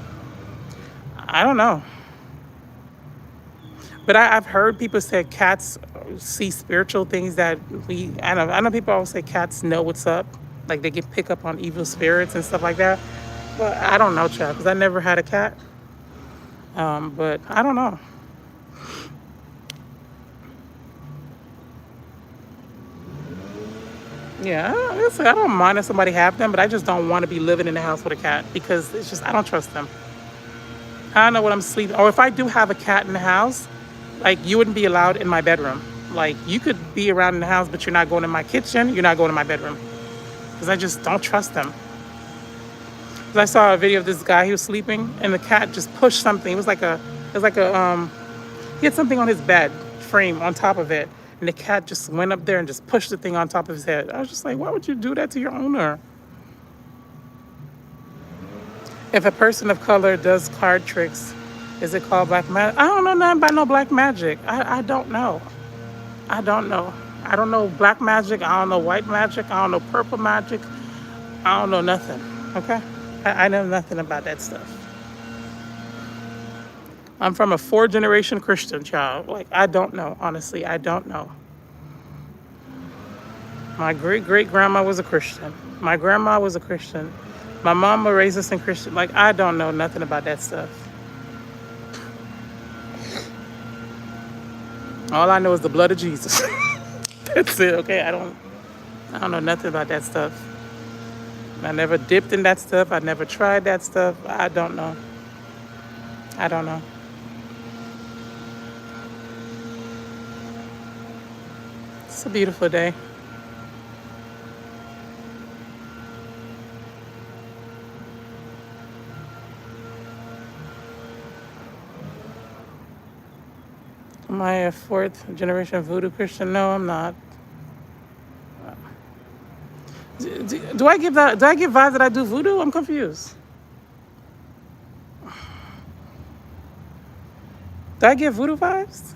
I don't know. But I've heard people say cats see spiritual things that I know people always say cats know what's up. Like they can pick up on evil spirits and stuff like that. But I don't know, child, because I never had a cat. But I don't know. Yeah, I don't mind if somebody have them, but I just don't want to be living in the house with a cat because it's just, I don't trust them. I don't know what I'm sleeping. Or if I do have a cat in the house, like you wouldn't be allowed in my bedroom. Like you could be around in the house, but you're not going in my kitchen. You're not going in my bedroom because I just don't trust them. I saw a video of this guy, he was sleeping and the cat just pushed something. It was like he had something on his bed frame on top of it. And the cat just went up there and just pushed the thing on top of his head. I was just like, why would you do that to your owner? If a person of color does card tricks, is it called black magic? I don't know nothing about no black magic. I don't know. I don't know. I don't know black magic. I don't know white magic. I don't know purple magic. I don't know nothing. Okay? I know nothing about that stuff. I'm from a 4th-generation Christian child. Like, I don't know. Honestly, I don't know. My great-great-grandma was a Christian. My grandma was a Christian. My mama raised us in Christian. Like, I don't know nothing about that stuff. All I know is the blood of Jesus. That's it, okay? I don't know nothing about that stuff. I never dipped in that stuff. I never tried that stuff. I don't know. I don't know. It's a beautiful day. Am I a 4th-generation voodoo Christian? No, I'm not. Do I give vibes that I do voodoo? I'm confused. Do I give voodoo vibes?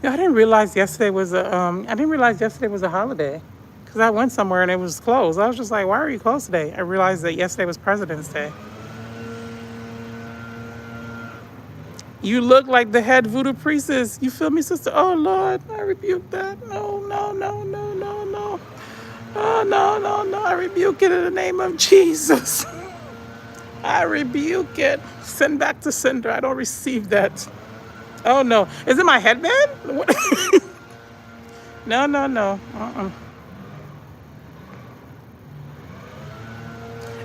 Yeah, I didn't realize yesterday was a holiday. Cause I went somewhere and it was closed. I was just like, why are you closed today? I realized that yesterday was President's Day. You look like the head voodoo priestess. You feel me, sister? Oh Lord, I rebuke that. No, no, no, no, no, no. Oh no, no, no. I rebuke it in the name of Jesus. I rebuke it. Send back to sender. I don't receive that. Oh no. Is it my headband? What? No, no, no.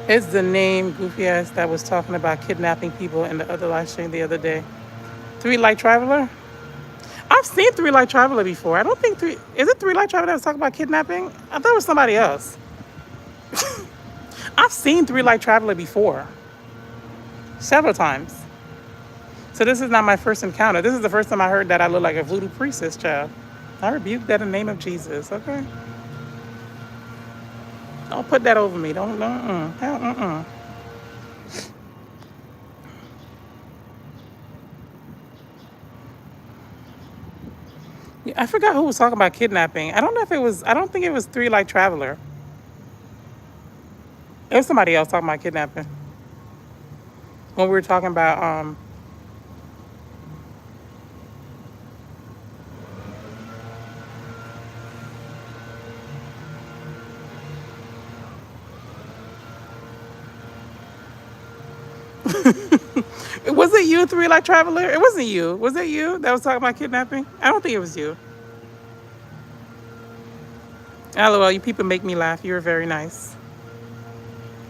It's the name goofy ass that was talking about kidnapping people in the other live stream the other day. Three Light Traveler? I've seen Three Light Traveler before. I don't think is it Three Light Traveler that was talking about kidnapping? I thought it was somebody else. I've seen Three Light Traveler before. Several times. So this is not my first encounter. This is the first time I heard that I look like a voodoo priestess, child. I rebuke that in the name of Jesus, okay? Don't put that over me. Don't. Yeah, I forgot who was talking about kidnapping. I don't know if it was. I don't think it was Three Light Traveler. It was somebody else talking about kidnapping when we were talking about Was it you, Three Light Traveler? It wasn't you. Was it you that was talking about kidnapping? I don't think it was you. LOL, you people make me laugh. You're very nice.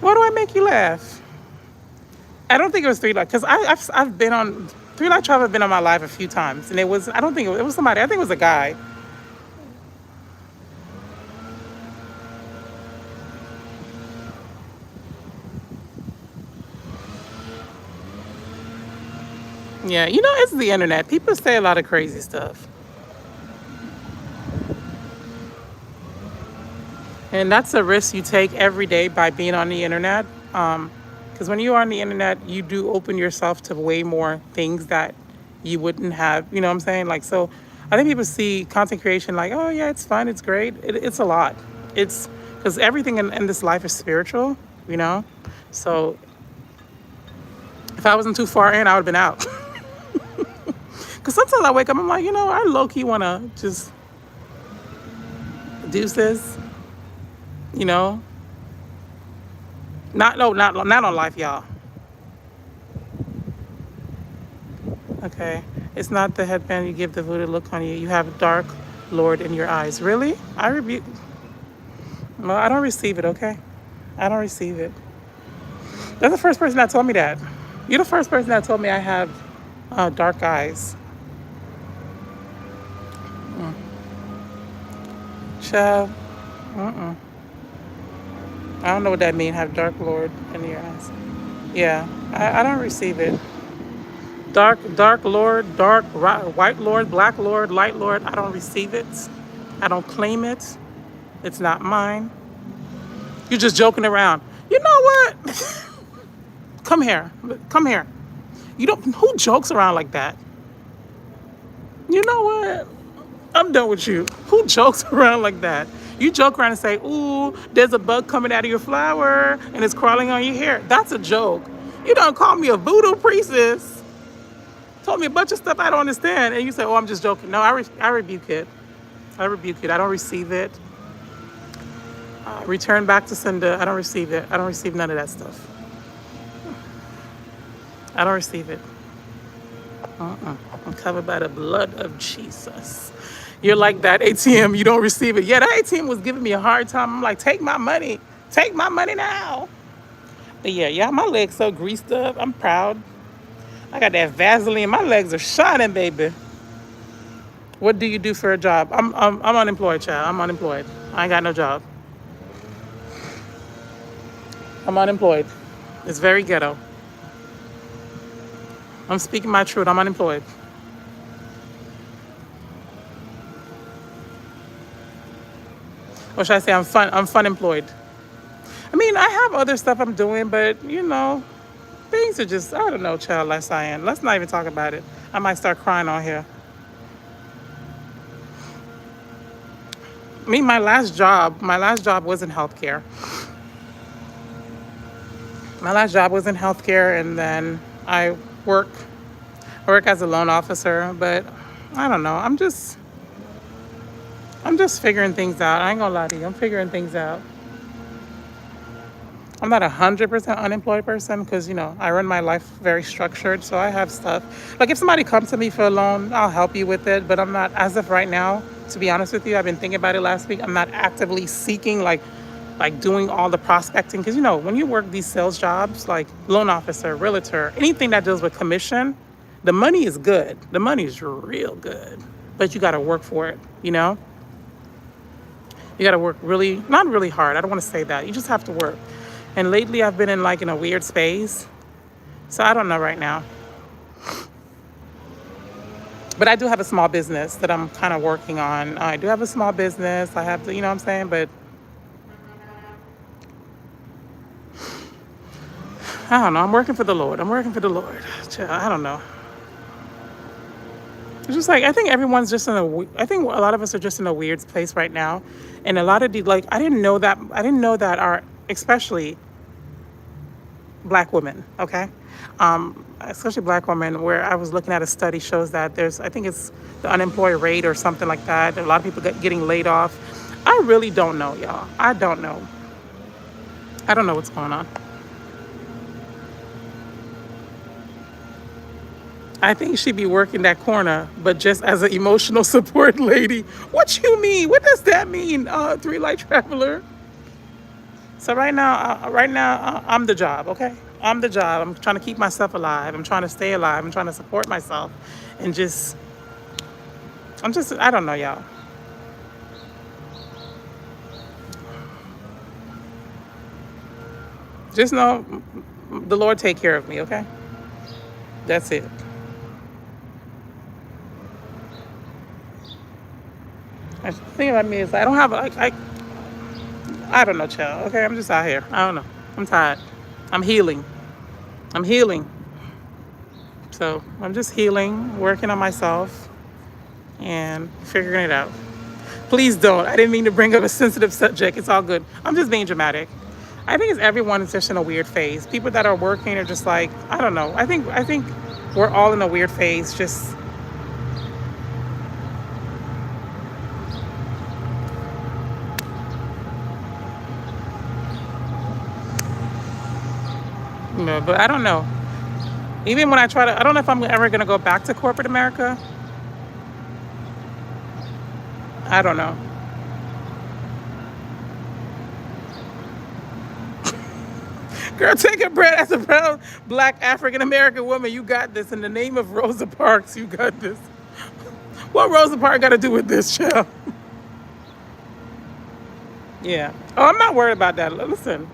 Why do I make you laugh? I don't think it was Three Light because I've been on Three Light Traveler. Been on my live a few times, and it was I don't think it was somebody. I think it was a guy. Yeah, you know it's the internet. People say a lot of crazy stuff. And that's a risk you take every day by being on the internet. Because when you're on the internet, you do open yourself to way more things that you wouldn't have. You know what I'm saying? Like, so I think people see content creation like, oh, yeah, it's fun, it's great. It's a lot. It's because everything in this life is spiritual, you know? So if I wasn't too far in, I would have been out. Because sometimes I wake up, I'm like, you know, I low key want to just do this. You know, not on life, y'all. Okay, it's not the headband you give the voodoo look on you. You have dark Lord in your eyes. Really? I rebuke. Well, I don't receive it. Okay, I don't receive it. That's the first person that told me that. You're the first person that told me I have dark eyes. Child. I don't know what that means. Have dark Lord in your eyes. Yeah, I don't receive it. Dark Lord, white Lord, black Lord, light Lord. I don't receive it. I don't claim it. It's not mine. You're just joking around. You know what? Come here. Come here. You don't. Who jokes around like that? You know what? I'm done with you. Who jokes around like that? You joke around and say, ooh, there's a bug coming out of your flower and it's crawling on your hair. That's a joke. You don't call me a voodoo priestess. Told me a bunch of stuff I don't understand. And you say, oh, I'm just joking. No, I rebuke it. I rebuke it. I don't receive it. Return back to sender. I don't receive it. I don't receive none of that stuff. I don't receive it. I'm covered by the blood of Jesus. You're like that ATM, you don't receive it. Yeah, that ATM was giving me a hard time. I'm like, take my money. Take my money now. But yeah, my legs so greased up. I'm proud. I got that Vaseline. My legs are shining, baby. What do you do for a job? I'm unemployed, child. I'm unemployed. I ain't got no job. I'm unemployed. It's very ghetto. I'm speaking my truth. I'm unemployed. Or should I say I'm fun employed? I mean, I have other stuff I'm doing, but you know, things are just, I don't know, child, less I am. Let's not even talk about it. I might start crying on here. my last job was in healthcare. My last job was in healthcare, and then work I work as a loan officer. But I don't know. I'm just figuring things out. I ain't gonna lie to you. I'm figuring things out. I'm not 100% unemployed person because, I run my life very structured. So I have stuff. Like if somebody comes to me for a loan, I'll help you with it. But I'm not, as of right now, to be honest with you, I've been thinking about it last week. I'm not actively seeking, like doing all the prospecting. Because, when you work these sales jobs, like loan officer, realtor, anything that deals with commission, the money is good. The money is real good. But you got to work for it, You got to work really, not really hard. I don't want to say that. You just have to work. And lately I've been in a weird space. So I don't know right now. But I do have a small business that I'm kind of working on. I do have a small business. I have to, you know what I'm saying? But I don't know. I'm working for the Lord. I'm working for the Lord. I don't know. It's just like, I think everyone's just I think a lot of us are just in a weird place right now. And a lot of I didn't know that especially Black women, okay? Especially Black women, where I was looking at a study shows that I think it's the unemployed rate or something like that. A lot of people getting laid off. I really don't know, y'all. I don't know. I don't know what's going on. I think she'd be working that corner, but just as an emotional support lady. What you mean? What does that mean, Three Light Traveler? So right now, I'm the job, okay? I'm the job. I'm trying to keep myself alive. I'm trying to stay alive. I'm trying to support myself. And I don't know, y'all. Just know the Lord take care of me, okay? That's it. The thing about me is I don't have, I don't know, child. Okay, I'm just out here. I don't know. I'm tired. I'm healing. I'm healing. So I'm just healing, working on myself, and figuring it out. Please don't. I didn't mean to bring up a sensitive subject. It's all good. I'm just being dramatic. I think everyone is just in a weird phase. People that are working are just like, I don't know. I think we're all in a weird phase. Just but I don't know. Even when I don't know if I'm ever gonna go back to corporate America. I don't know. Girl, take a breath. As a proud Black African American woman, you got this. In the name of Rosa Parks, you got this. What Rosa Parks got to do with this, child? Yeah. Oh, I'm not worried about that. Listen,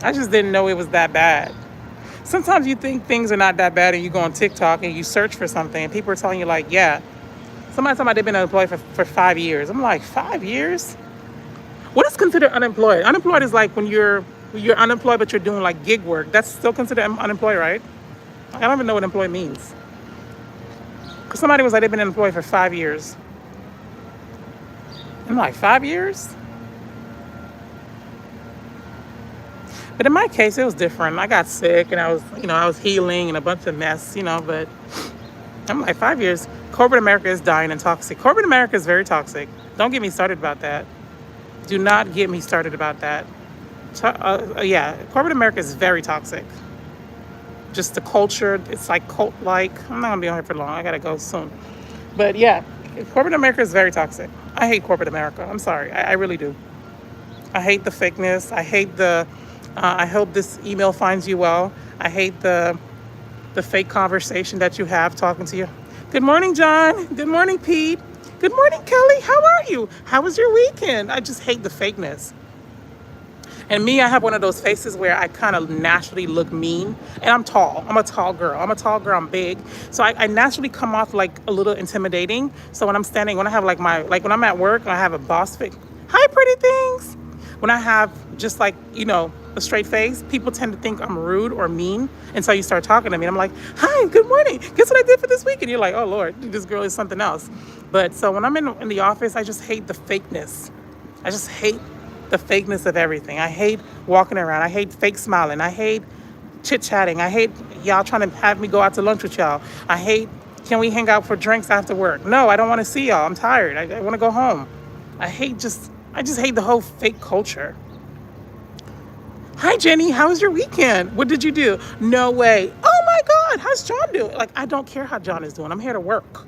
I just didn't know it was that bad. Sometimes you think things are not that bad, and you go on TikTok and you search for something, and people are telling you like, yeah. Somebody told me they've been unemployed for 5 years. I'm like, 5 years? What is considered unemployed? Unemployed is like when you're unemployed, but you're doing like gig work. That's still considered unemployed, right? I don't even know what employed means. Because somebody was like, they've been unemployed for 5 years. I'm like, 5 years? But in my case, it was different. I got sick and I was healing and a bunch of mess, but I'm like, 5 years. Corporate America is dying and toxic. Corporate America is very toxic. Don't get me started about that. Do not get me started about that. Yeah, corporate America is very toxic. Just the culture, it's like cult-like. I'm not gonna be on here for long. I gotta go soon. But yeah, corporate America is very toxic. I hate corporate America. I'm sorry. I really do. I hate the fakeness. I hate I hope this email finds you well. I hate the fake conversation that you have talking to you. Good morning, John. Good morning, Pete. Good morning, Kelly. How are you? How was your weekend? I just hate the fakeness. And me, I have one of those faces where I kind of naturally look mean. And I'm tall. I'm a tall girl. I'm big. So I naturally come off like a little intimidating. So when I have like when I'm at work and I have a boss face. Hi, pretty things. When I have just like, the a straight face, people tend to think I'm rude or mean. And so you start talking to me. And I'm like, hi, good morning. Guess what I did for this week? And you're like, oh, Lord, this girl is something else. But so when I'm in the office, I just hate the fakeness. I just hate the fakeness of everything. I hate walking around. I hate fake smiling. I hate chit-chatting. I hate y'all trying to have me go out to lunch with y'all. I hate, can we hang out for drinks after work? No, I don't want to see y'all. I'm tired. I want to go home. I just hate the whole fake culture. Hi, Jenny. How was your weekend? What did you do? No way. Oh my God. How's John doing? Like, I don't care how John is doing. I'm here to work.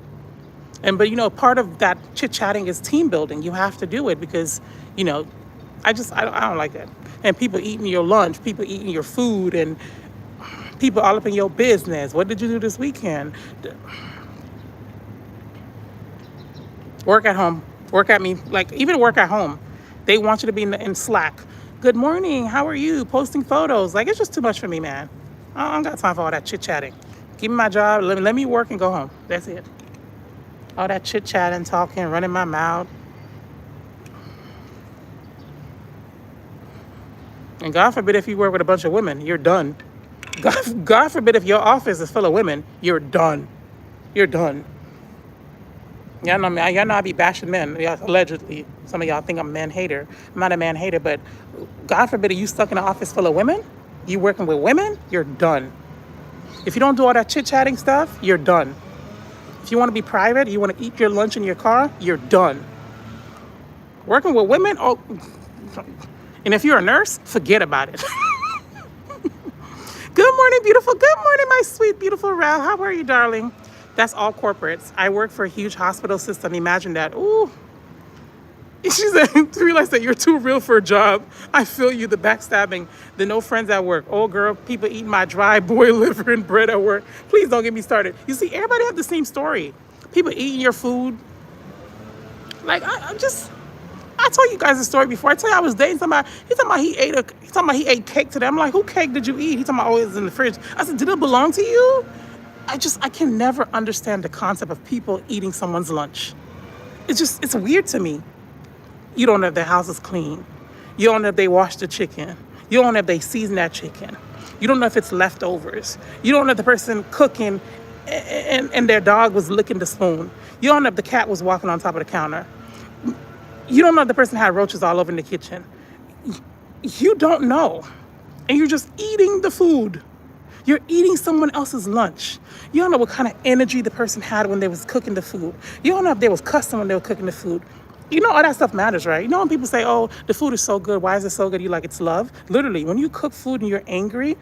But part of that chit-chatting is team building. You have to do it because, I don't like that. And people eating your lunch, people eating your food, and people all up in your business. What did you do this weekend? Work at home. Work at me. Like, even work at home. They want you to be in Slack. Good morning. How are you? Posting photos. Like, it's just too much for me, man. I don't got time for all that chit-chatting. Give me my job. Let me work and go home. That's it. All that chit-chatting, talking, running my mouth. And God forbid if you work with a bunch of women, you're done. God forbid if your office is full of women, you're done. You're done. Y'all know I be bashing men. Allegedly, some of y'all think I'm a man hater. I'm not a man hater, but God forbid if you stuck in an office full of women, you working with women, you're done. If you don't do all that chit-chatting stuff, you're done. If you want to be private, you want to eat your lunch in your car, you're done. Working with women, oh, and if you're a nurse, forget about it. Good morning, beautiful. Good morning, my sweet, beautiful Ral. How are you, darling? That's all corporates. I work for a huge hospital system. Imagine that. Ooh. She said, to realize that you're too real for a job. I feel you, the backstabbing, the no friends at work. Oh, girl, people eating my dry boiled liver and bread at work. Please don't get me started. You see, everybody have the same story. People eating your food. Like, I told you guys a story before. I tell you I was dating somebody. He talking about he ate cake today. I'm like, who cake did you eat? He talking about, oh, it's in the fridge. I said, did it belong to you? I can never understand the concept of people eating someone's lunch. It's weird to me. You don't know if their house is clean. You don't know if they washed the chicken. You don't know if they seasoned that chicken. You don't know if it's leftovers. You don't know if the person cooking and their dog was licking the spoon. You don't know if the cat was walking on top of the counter. You don't know if the person had roaches all over in the kitchen. You don't know. And you're just eating the food. You're eating someone else's lunch. You don't know what kind of energy the person had when they was cooking the food. You don't know if they was cussing when they were cooking the food. All that stuff matters, right? When people say, oh, the food is so good. Why is it so good? You like, it's love. Literally, when you cook food and you're angry,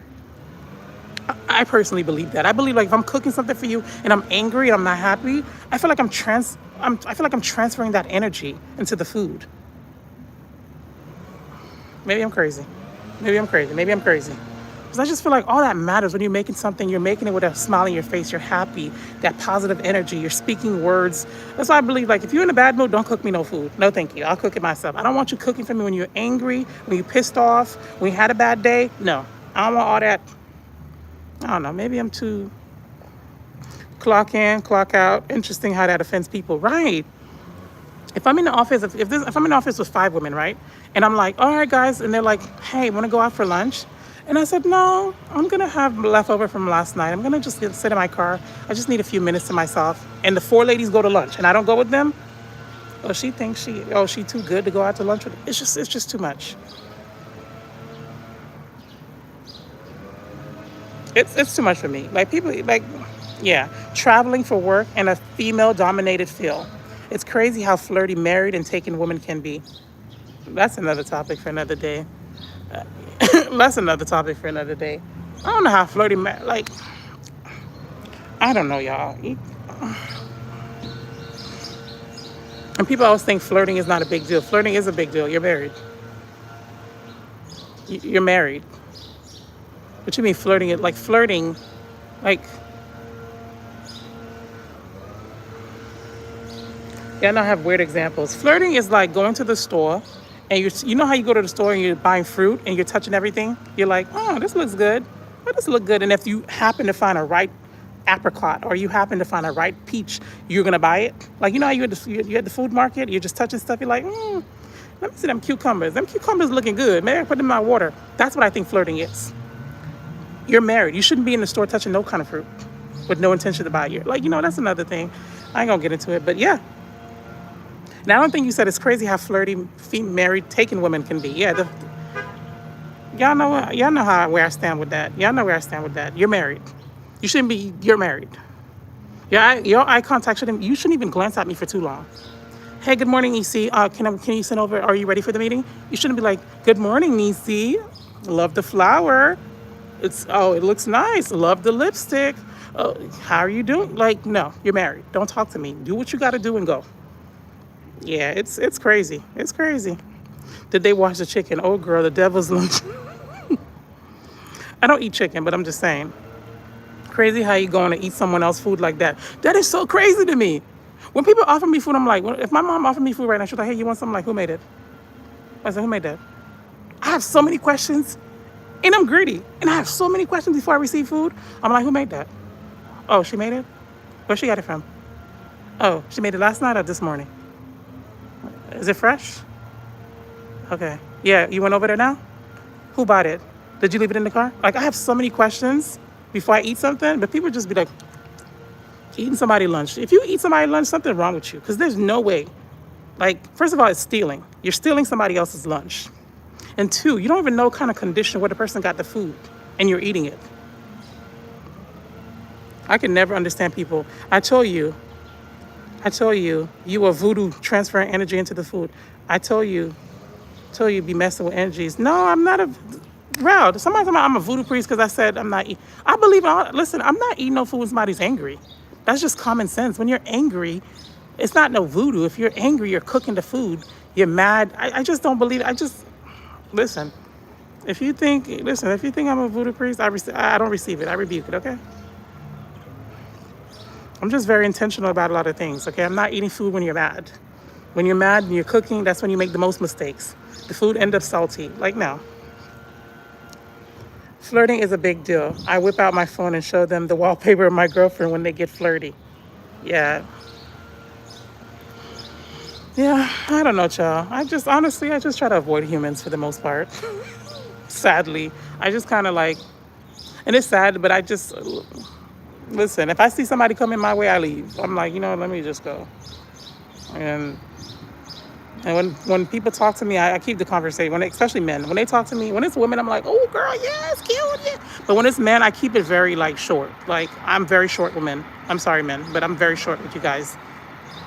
I personally believe that. I believe like if I'm cooking something for you and I'm angry and I'm not happy, I feel like I'm transferring that energy into the food. Maybe I'm crazy. Because I just feel like all that matters when you're making something, you're making it with a smile on your face, you're happy, that positive energy, you're speaking words. That's why I believe, like, if you're in a bad mood, don't cook me no food. No, thank you. I'll cook it myself. I don't want you cooking for me when you're angry, when you're pissed off, when you had a bad day. No, I don't want all that. I don't know. Maybe I'm too clock in, clock out. Interesting how that offends people. Right. If I'm in the office, if I'm in the office with 5 women, right? And I'm like, all right, guys. And they're like, hey, want to go out for lunch? And I said, no, I'm going to have leftover from last night. I'm going to just sit in my car. I just need a few minutes to myself. And the 4 ladies go to lunch and I don't go with them. Oh, she thinks she too good to go out to lunch with. It's just too much. It's too much for me. Like people, traveling for work in a female-dominated field. It's crazy how flirty married and taken women can be. That's another topic for another day. I don't know how flirty, I don't know, y'all. And people always think flirting is not a big deal. Flirting is a big deal. You're married. You're married. What you mean flirting? Flirting, yeah, I have weird examples. Flirting is like going to the store and you know how you go to the store and you're buying fruit and you're touching everything? You're like, oh, this looks good. Oh, this looks good. And if you happen to find a ripe apricot or you happen to find a ripe peach, you're going to buy it. Like, you know how you at the food market, you're just touching stuff. You're like, Let me see them cucumbers. Them cucumbers looking good. Maybe I put them in my water. That's what I think flirting is. You're married. You shouldn't be in the store touching no kind of fruit with no intention to buy you. Like, that's another thing. I ain't gonna get into it, but yeah. Now, I don't think you said it's crazy how flirty married taken women can be. Yeah, y'all know where I stand with that. Y'all know where I stand with that. You're married. You shouldn't be. You're married. Your eye contact shouldn't. You shouldn't even glance at me for too long. Hey, good morning, EC. Can you send over? Are you ready for the meeting? You shouldn't be like, good morning, EC. Love the flower. It looks nice. Love the lipstick. Oh, how are you doing? Like, no, you're married. Don't talk to me. Do what you got to do and go. Yeah, it's crazy. It's crazy. Did they wash the chicken? Oh, girl, the devil's lunch. I don't eat chicken, but I'm just saying. Crazy how you going to eat someone else's food like that. That is so crazy to me. When people offer me food, I'm like, if my mom offered me food right now, she's like, hey, you want something? Like, who made it? I said, who made that? I have so many questions, and I'm greedy. And I have so many questions before I receive food. I'm like, who made that? Oh, she made it? Where she got it from? Oh, she made it last night or this morning? Is it fresh? Okay. Yeah, you went over there now? Who bought it? Did you leave it in the car? Like, I have so many questions before I eat something, but people just be like, eating somebody's lunch. If you eat somebody's lunch, something's wrong with you, because there's no way. Like, first of all, it's stealing. You're stealing somebody else's lunch. And two, you don't even know kind of condition where the person got the food, and you're eating it. I can never understand people. I told you, you were voodoo transferring energy into the food. I told you be messing with energies. No, I'm not a. Well, somebody told me I'm a voodoo priest because I said I'm not eating. I believe listen, I'm not eating no food when somebody's angry. That's just common sense. When you're angry, it's not no voodoo. If you're angry, you're cooking the food. You're mad. I just don't believe. Listen. If you think I'm a voodoo priest, I don't receive it. I rebuke it. Okay. I'm just very intentional about a lot of things. Okay. I'm not eating food when you're mad. When you're mad and you're cooking, that's when you make the most mistakes. The food ends up salty. Like now. Flirting is a big deal. I whip out my phone and show them the wallpaper of my girlfriend when they get flirty. Yeah. Yeah, I don't know, y'all. I just try to avoid humans for the most part. Sadly. I just kind of like, and it's sad, but listen, if I see somebody coming my way, I leave. I'm like, let me just go. And when people talk to me, I keep the conversation. Especially men, when they talk to me, when it's women, I'm like, oh, girl, yes, cute, yeah. But when it's men, I keep it very short. Like, I'm very short with men. I'm sorry, men, but I'm very short with you guys.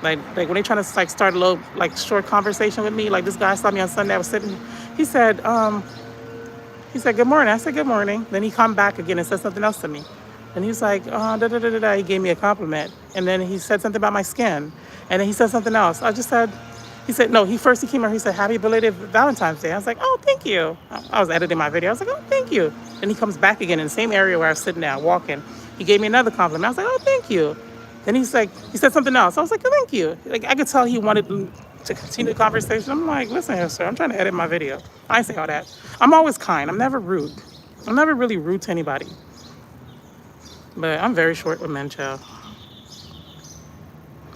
Like when they trying to start a little short conversation with me, like this guy saw me on Sunday. I was sitting. He said, good morning. I said, good morning. Then he come back again and said something else to me. And he was like, da da da da da. He gave me a compliment, and then he said something about my skin, and then he said something else. He said, no, he came over, he said, happy belated Valentine's Day. I was like, oh, thank you. I was editing my video. I was like, oh, thank you. And he comes back again in the same area where I was sitting down, walking. He gave me another compliment. I was like, oh, thank you. Then he said something else. I was like, oh, thank you. Like, I could tell he wanted to continue the conversation. I'm like, listen here, sir, I'm trying to edit my video. I ain't say all that. I'm always kind. I'm never rude. I'm never really rude to anybody. But I'm very short with men, child.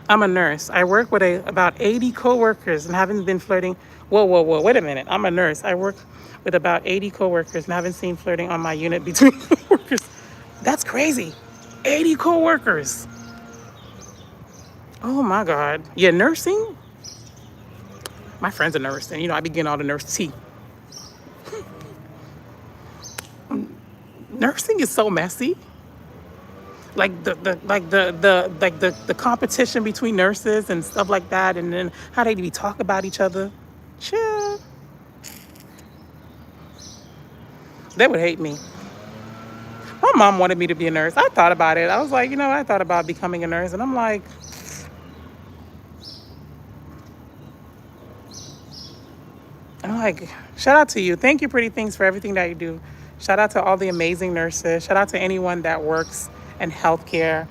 I'm a nurse. I work with about 80 coworkers and haven't been flirting. Whoa, wait a minute. I'm a nurse. I work with about 80 coworkers and haven't seen flirting on my unit between coworkers. That's crazy. 80 coworkers. Oh my God. Yeah, nursing? My friend's a nurse, and I be getting all the nurse tea. Nursing is so messy. Like the competition between nurses and stuff like that, and then how they be talk about each other. Chill. They would hate me. My mom wanted me to be a nurse. I thought about it. I was like, I thought about becoming a nurse, and I'm like, shout out to you. Thank you, Pretty Things, for everything that you do. Shout out to all the amazing nurses. Shout out to anyone that works in healthcare,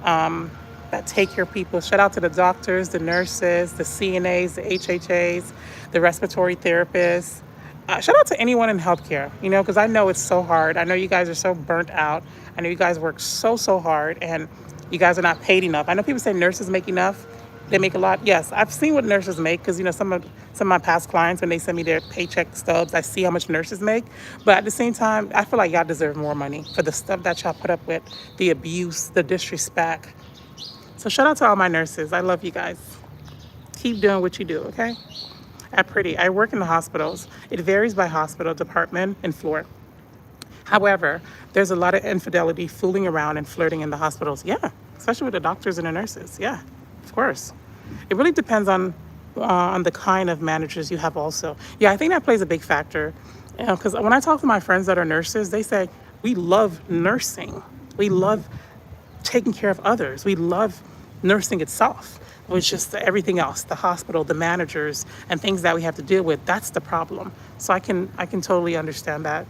that take care of people. Shout out to the doctors, the nurses, the CNAs, the HHAs, the respiratory therapists. Shout out to anyone in healthcare, because I know it's so hard. I know you guys are so burnt out. I know you guys work so hard, and you guys are not paid enough. I know people say nurses make enough. They make a lot. Yes, I've seen what nurses make because some of my past clients when they send me their paycheck stubs, I see how much nurses make. But at the same time, I feel like y'all deserve more money for the stuff that y'all put up with, the abuse, the disrespect. So shout out to all my nurses. I love you guys. Keep doing what you do, okay? At Pretty, I work in the hospitals. It varies by hospital, department, and floor. However, there's a lot of infidelity, fooling around, and flirting in the hospitals. Yeah, especially with the doctors and the nurses. Yeah, of course. It really depends on the kind of managers you have. Also, yeah, I think that plays a big factor. Because when I talk to my friends that are nurses, they say we love nursing. We love taking care of others. We love nursing itself. It's just everything else, the hospital, the managers, and things that we have to deal with. That's the problem. So I can totally understand that.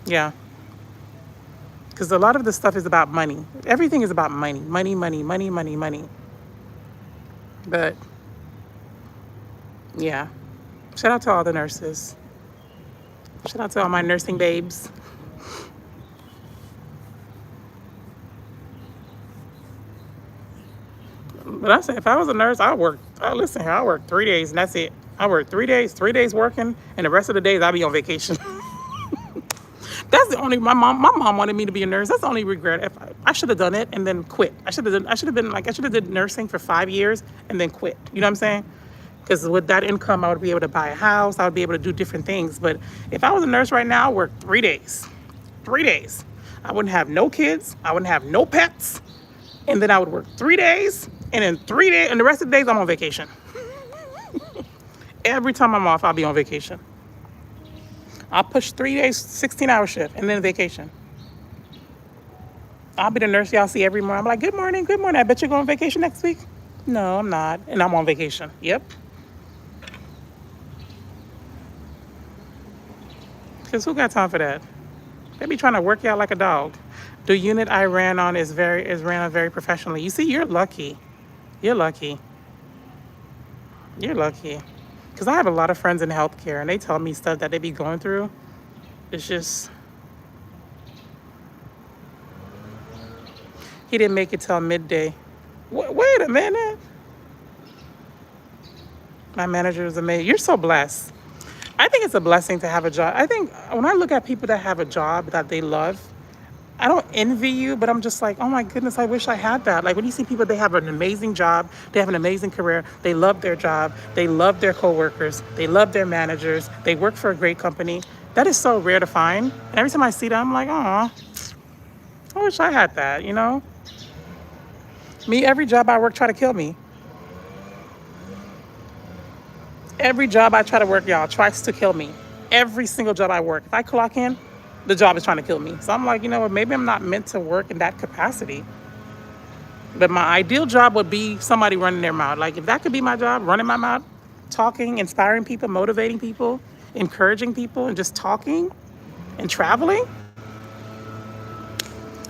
Yeah. Because a lot of the stuff is about money. Everything is about money, money, money, money, money, money. But yeah, shout out to all the nurses. Shout out to all my nursing babes. But I say, if I was a nurse, listen here, I work 3 days and that's it. I work 3 days working, and the rest of the days I'll be on vacation. That's the only, my mom wanted me to be a nurse. That's the only regret. If I should have done it and then quit. I should have did nursing for 5 years and then quit. You know what I'm saying? Because with that income, I would be able to buy a house. I would be able to do different things. But if I was a nurse right now, I work 3 days. 3 days. I wouldn't have no kids. I wouldn't have no pets. And then I would work 3 days. And then 3 days, and the rest of the days, I'm on vacation. Every time I'm off, I'll be on vacation. I'll push 3 days, 16-hour shift, and then vacation. I'll be the nurse y'all see every morning. I'm like, good morning, good morning. I bet you're going on vacation next week. No, I'm not. And I'm on vacation. Yep. Because who got time for that? They be trying to work you out like a dog. The unit I ran on is ran on very professionally. You see, you're lucky. You're lucky. You're lucky. Because I have a lot of friends in healthcare, and they tell me stuff that they be going through. It's just, he didn't make it till midday. Wait a minute. My manager is amazing. You're so blessed. I think it's a blessing to have a job. I think when I look at people that have a job that they love, I don't envy you, but I'm just like, oh my goodness, I wish I had that. Like when you see people, they have an amazing job, they have an amazing career, they love their job, they love their coworkers, they love their managers, they work for a great company. That is so rare to find. And every time I see that, I'm like, oh, I wish I had that, you know? Me, every job I work try to kill me. Every job I try to work, y'all, tries to kill me. Every single job I work. If I clock in, the job is trying to kill me. So I'm like, you know what, maybe I'm not meant to work in that capacity. But my ideal job would be somebody running their mouth. Like if that could be my job, running my mouth, talking, inspiring people, motivating people, encouraging people, and just talking and traveling.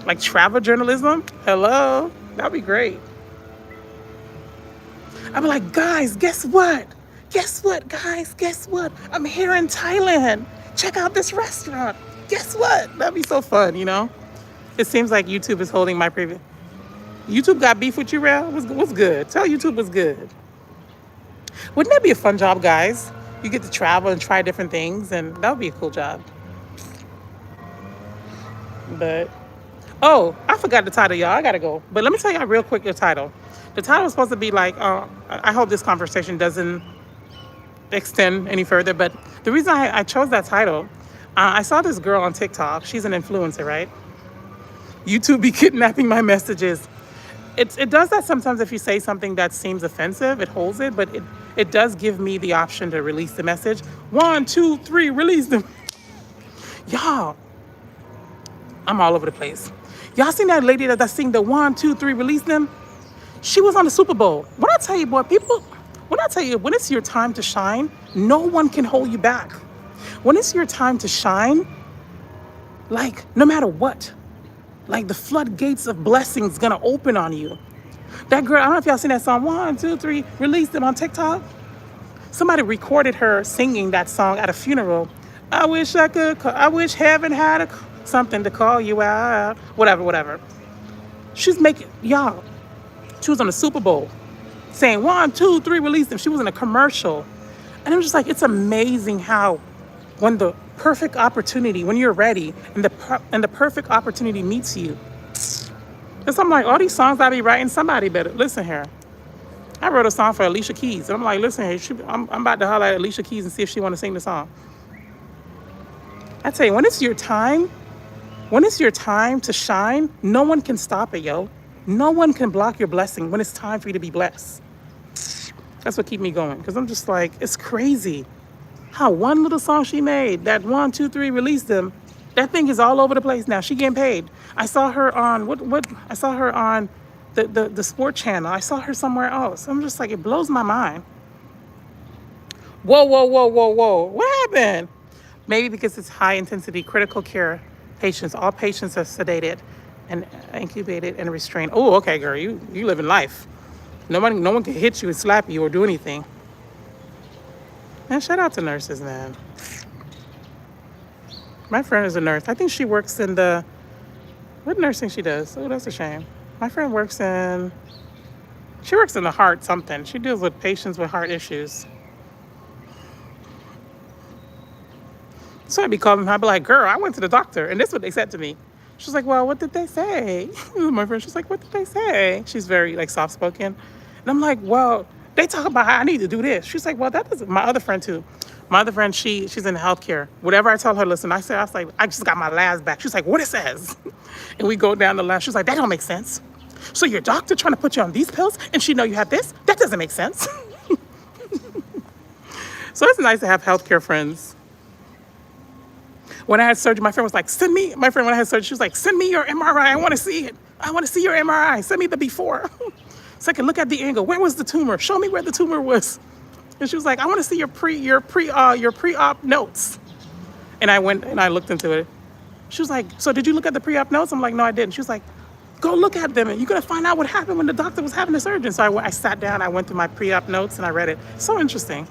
Like travel journalism, hello, that'd be great. I'd be like, guys, guess what? Guess what, guys? Guess what? I'm here in Thailand. Check out this restaurant. Guess what? That'd be so fun, you know? It seems like YouTube is holding my previous. YouTube got beef with you, Rail? What's good? Tell YouTube what's good. Wouldn't that be a fun job, guys? You get to travel and try different things, and that would be a cool job. But, oh, I forgot the title, y'all. I gotta go. But let me tell y'all real quick the title. The title is supposed to be like, I hope this conversation doesn't extend any further, but the reason I chose that title, I saw this girl on TikTok. She's an influencer, right? YouTube be kidnapping my messages. It does that sometimes if you say something that seems offensive, it holds it, but it does give me the option to release the message. 1, 2, 3, release them. Y'all, I'm all over the place. Y'all seen that lady that sing the 1, 2, 3, release them? She was on the Super Bowl. When I tell you, boy, when it's your time to shine, no one can hold you back. When it's your time to shine, like no matter what, like the floodgates of blessings gonna open on you. That girl, I don't know if y'all seen that song, 1, 2, 3, release them on TikTok. Somebody recorded her singing that song at a funeral. I wish heaven had something to call you out. Whatever. She's making, y'all, she was on the Super Bowl. saying 1, 2, 3, release them. She was in a commercial. And I'm just like, it's amazing how when the perfect opportunity, when you're ready and the perfect opportunity meets you. And so I'm like, all these songs I be writing, somebody better listen here. I wrote a song for Alicia Keys, and I'm like, listen here, I'm about to holler at Alicia Keys and see if she want to sing the song. I tell you, when it's your time to shine, no one can stop it, yo. No one can block your blessing when it's time for you to be blessed. That's what keep me going, because I'm just like, it's crazy how one little song she made, that 1, 2, 3 released them, that thing is all over the place now. She getting paid. I saw her on I saw her on the sport channel. I saw her somewhere else. I'm just like, it blows my mind. Whoa, whoa, whoa, whoa, whoa. What happened? Maybe because it's high intensity critical care patients. All patients are sedated and incubated and restrained. Oh, okay, girl, you living life. No one can hit you and slap you or do anything. Man, shout out to nurses, man. My friend is a nurse. I think she works in what nursing she does? Oh, that's a shame. My friend works in the heart something. She deals with patients with heart issues. So I'd be calling her, I'd be like, girl, I went to the doctor, and this is what they said to me. She's like, well, what did they say? My friend, she's like, what did they say? She's very like soft-spoken. And I'm like, well, they talk about how I need to do this. She's like, well, that doesn't, my other friend too. My other friend, she's in healthcare. Whatever I tell her, listen, I was like, I just got my labs back. She's like, what it says? And we go down the lab. She's like, that don't make sense. So your doctor trying to put you on these pills and she know you have this? That doesn't make sense. So it's nice to have healthcare friends. When I had surgery, my friend was like, when I had surgery, she was like, send me your MRI. I want to see it. I want to see your MRI. Send me the before. So I can look at the angle. Where was the tumor? Show me where the tumor was. And she was like, I want to see your pre-op notes. And I went and I looked into it. She was like, so did you look at the pre-op notes? I'm like, no, I didn't. She was like, go look at them and you're going to find out what happened when the doctor was having the surgery. So I sat down, I went through my pre-op notes and I read it. So interesting.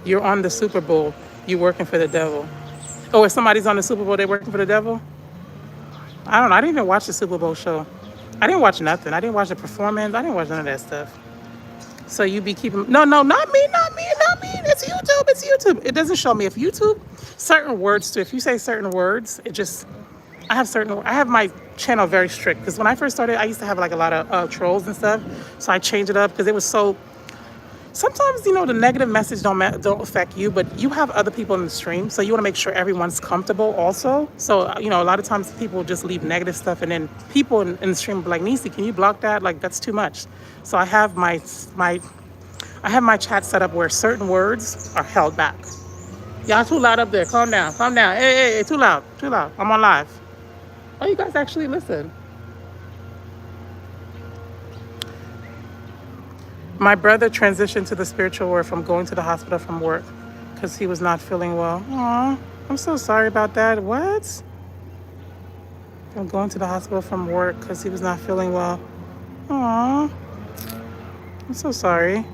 You're on the Super Bowl. You're working for the devil. Oh, if somebody's on the Super Bowl, they're working for the devil? I don't know. I didn't even watch the Super Bowl show. I didn't watch nothing. I didn't watch the performance. I didn't watch none of that stuff. So you be keeping... No, not me. It's YouTube. It doesn't show me. If YouTube, certain words too. If you say certain words, it just... I have my channel very strict. Because when I first started, I used to have like a lot of trolls and stuff. So I changed it up because it was so... Sometimes, the negative message don't affect you, but you have other people in the stream, so you want to make sure everyone's comfortable also. So, a lot of times people just leave negative stuff, and then people in the stream be like, Nisi, can you block that? Like, that's too much. So I have my chat set up where certain words are held back. Y'all too loud up there. Calm down. Hey, too loud. I'm on live. Oh, you guys actually listen. My brother transitioned to the spiritual world from going to the hospital from work because he was not feeling well. Aw, I'm so sorry about that. What? From going to the hospital from work because he was not feeling well. Aw, I'm so sorry.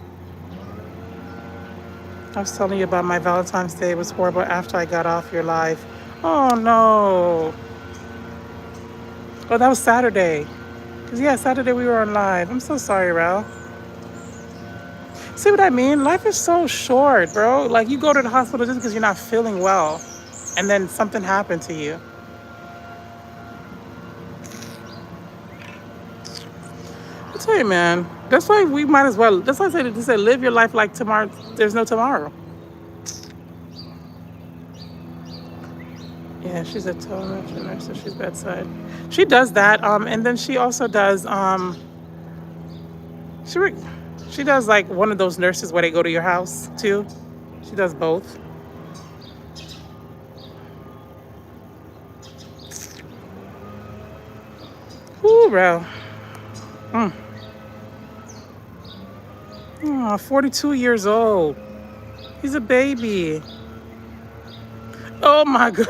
I was telling you about my Valentine's Day. It was horrible after I got off your live. Oh, no. Oh, that was Saturday. Because, Saturday we were on live. I'm so sorry, Ralph. See what I mean? Life is so short, bro. Like, you go to the hospital just because you're not feeling well, and then something happened to you. I tell you, man. That's why we might as well. That's why they say live your life like tomorrow. There's no tomorrow. Yeah, she's a telemetry nurse, so she's bedside. She does that, and then she also does She does like one of those nurses where they go to your house too. She does both. Ooh, bro. 42 years old. He's a baby. Oh my God.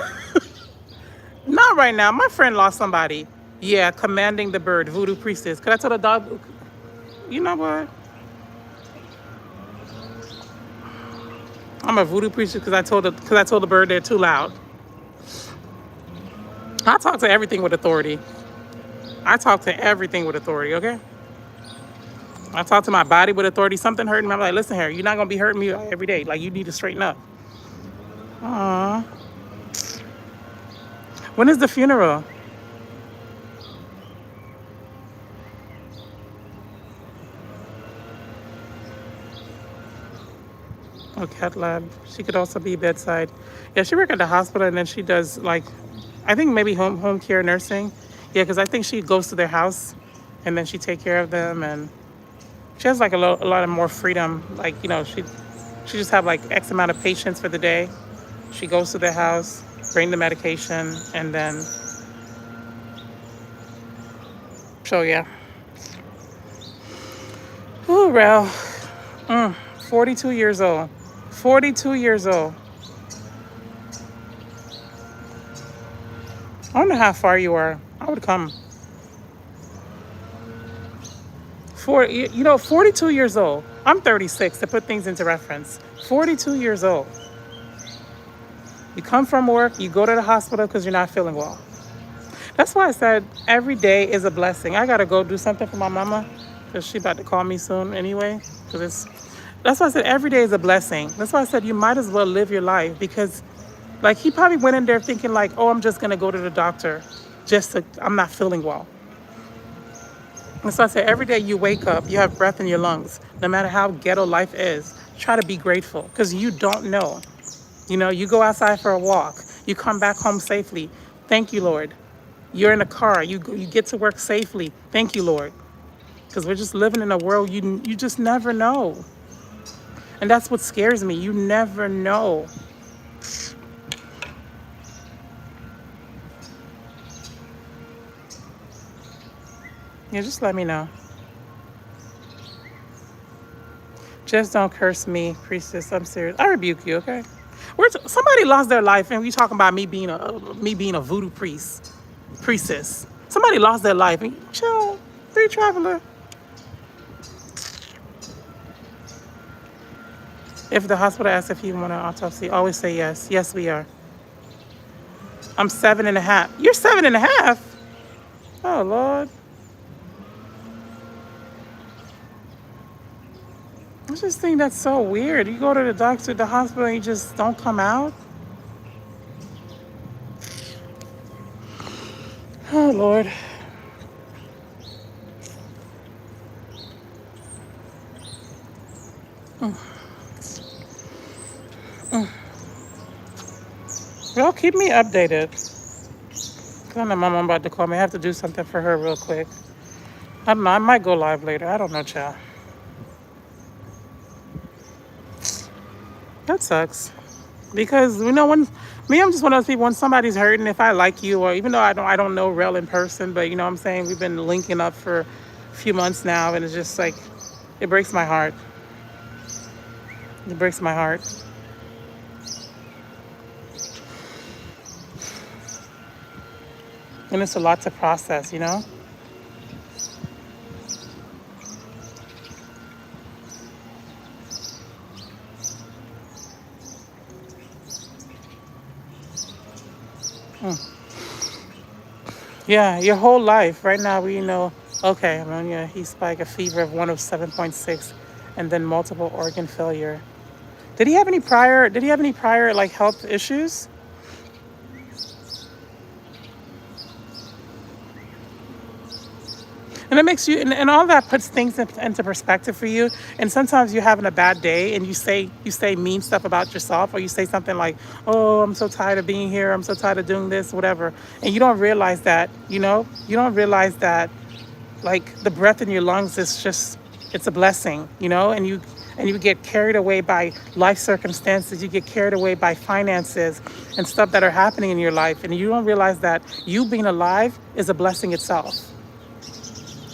Not right now. My friend lost somebody. Yeah, commanding the bird, voodoo priestess. Could I tell the dog? You know what? I'm a voodoo priestess because I told the bird they're too loud. I talk to everything with authority. I talk to everything with authority, okay? I talk to my body with authority. Something hurting me, I'm like, listen here, you're not gonna be hurting me every day. Like, you need to straighten up. Aww. When is the funeral? Oh, cat lab. She could also be bedside. Yeah, she work at the hospital, and then she does like, I think maybe home care nursing. Yeah, because I think she goes to their house, and then she take care of them, and she has like a lot of more freedom. Like, she just have like X amount of patients for the day. She goes to their house, bring the medication, and then so yeah. Ooh, Rel. 42 years old. 42 years old. I don't know how far you are. I would come. 42 years old. I'm 36 to put things into reference. 42 years old. You come from work, you go to the hospital because you're not feeling well. That's why I said every day is a blessing. I gotta go do something for my mama because she about to call me soon anyway. That's why I said every day is a blessing. That's why I said you might as well live your life because, like, he probably went in there thinking like, oh, I'm just gonna go to the doctor, I'm not feeling well. And so I said every day you wake up, you have breath in your lungs. No matter how ghetto life is, try to be grateful because you don't know. You go outside for a walk, you come back home safely. Thank you, Lord. You're in a car, you get to work safely. Thank you, Lord. Because we're just living in a world you just never know. And that's what scares me. You never know. Yeah, just let me know. Just don't curse me, priestess. I'm serious. I rebuke you, okay? Somebody lost their life, and we talking about me being a voodoo priestess. Somebody lost their life, and chill, free traveler. If the hospital asks if you want an autopsy, always say yes. Yes, we are. I'm 7.5. You're 7.5? Oh, Lord. I just think that's so weird. You go to the doctor, the hospital, and you just don't come out. Oh, Lord. Well, keep me updated. I know my mom about to call me. I have to do something for her real quick. I don't know. I might go live later. I don't know, child. That sucks. Because I'm just one of those people. When somebody's hurting, if I like you, or even though I don't know Rel in person, but what I'm saying, we've been linking up for a few months now, and it's just like it breaks my heart. It breaks my heart. And it's a lot to process, Yeah, your whole life. Right now, we know, okay, ammonia, he spiked a fever of 107.6 and then multiple organ failure. Did he have any prior like health issues? And it makes you, and all that puts things into perspective for you. And sometimes you're having a bad day and you say mean stuff about yourself, or you say something like, oh, I'm so tired of being here. I'm so tired of doing this, whatever. And you don't realize that, you don't realize that like the breath in your lungs it's a blessing, and you get carried away by life circumstances. You get carried away by finances and stuff that are happening in your life. And you don't realize that you being alive is a blessing itself.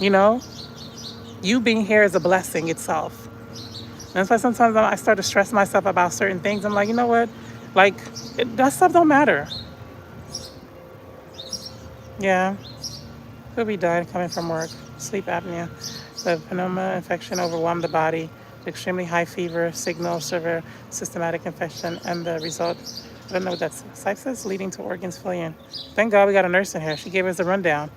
You being here is a blessing itself. And that's why sometimes I start to stress myself about certain things. I'm like, you know what? Like, that stuff don't matter. Yeah. Could be died coming from work. Sleep apnea. The pneumonia infection overwhelmed the body. Extremely high fever, signal, severe systematic infection, and the result, I don't know what that's. Sepsis leading to organs failure. Thank God we got a nurse in here. She gave us a rundown.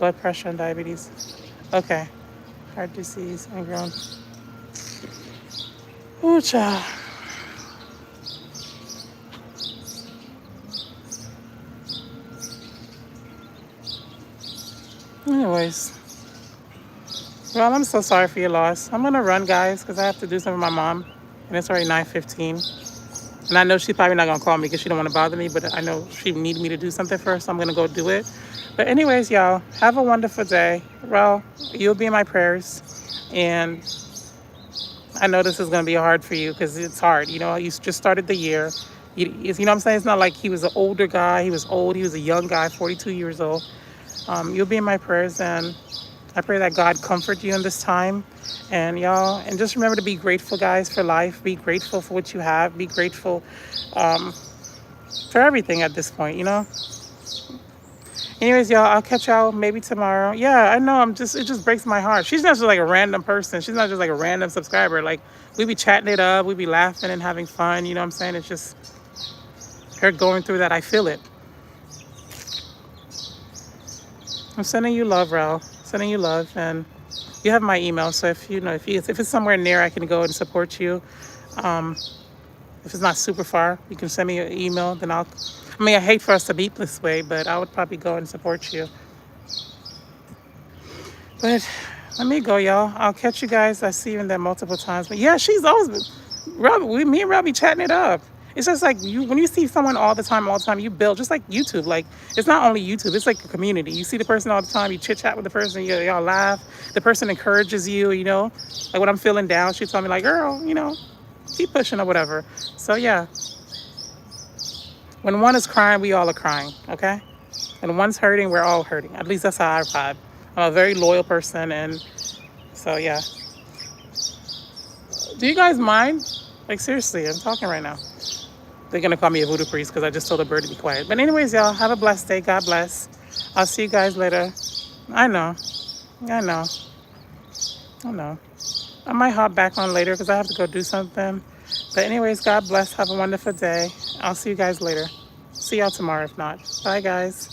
blood pressure and diabetes. Okay. Heart disease, ingrown. Ooh, child. Anyways, well, I'm so sorry for your loss. I'm gonna run, guys, because I have to do something with my mom, and it's already 9:15. And I know she's probably not gonna call me because she don't want to bother me, but I know she needs me to do something first, so I'm gonna go do it. But anyways, y'all, have a wonderful day. Well, you'll be in my prayers, and I know this is gonna be hard for you because it's hard. You know, you just started the year. You know what I'm saying? It's not like he was an older guy. He was old. He was a young guy, 42 years old. You'll be in my prayers, and I pray that God comfort you in this time. And y'all, and just remember to be grateful, guys, for life. Be grateful for what you have. Be grateful for everything at this point, you know? Anyways, y'all, I'll catch y'all maybe tomorrow. Yeah, I know, it just breaks my heart. She's not just like a random person. She's not just like a random subscriber. Like, we be chatting it up. We be laughing and having fun. You know what I'm saying? It's just her going through that. I feel it. I'm sending you love, Rel. Sending you love, and you have my email. So if it's somewhere near, I can go and support you. If it's not super far, you can send me an email. Then I hate for us to meet this way, but I would probably go and support you. But let me go, y'all. I'll catch you guys. I see you in there multiple times. But yeah, she's always me and Rob be chatting it up. It's just like when you see someone all the time, you build, just like YouTube. Like, it's not only YouTube, it's like a community. You see the person all the time, you chit chat with the person, y'all laugh. The person encourages you, you know. Like when I'm feeling down, she told me like, girl, you know, keep pushing or whatever. So yeah. When one is crying, we all are crying, okay? And one's hurting, we're all hurting. At least that's how I vibe. I'm a very loyal person, and so yeah. Do you guys mind? Like, seriously, I'm talking right now. They're gonna call me a voodoo priest because I just told a bird to be quiet. But anyways, y'all, have a blessed day. God bless. I'll see you guys later. I know. I might hop back on later because I have to go do something. But anyways, God bless. Have a wonderful day. I'll see you guys later. See y'all tomorrow if not. Bye, guys.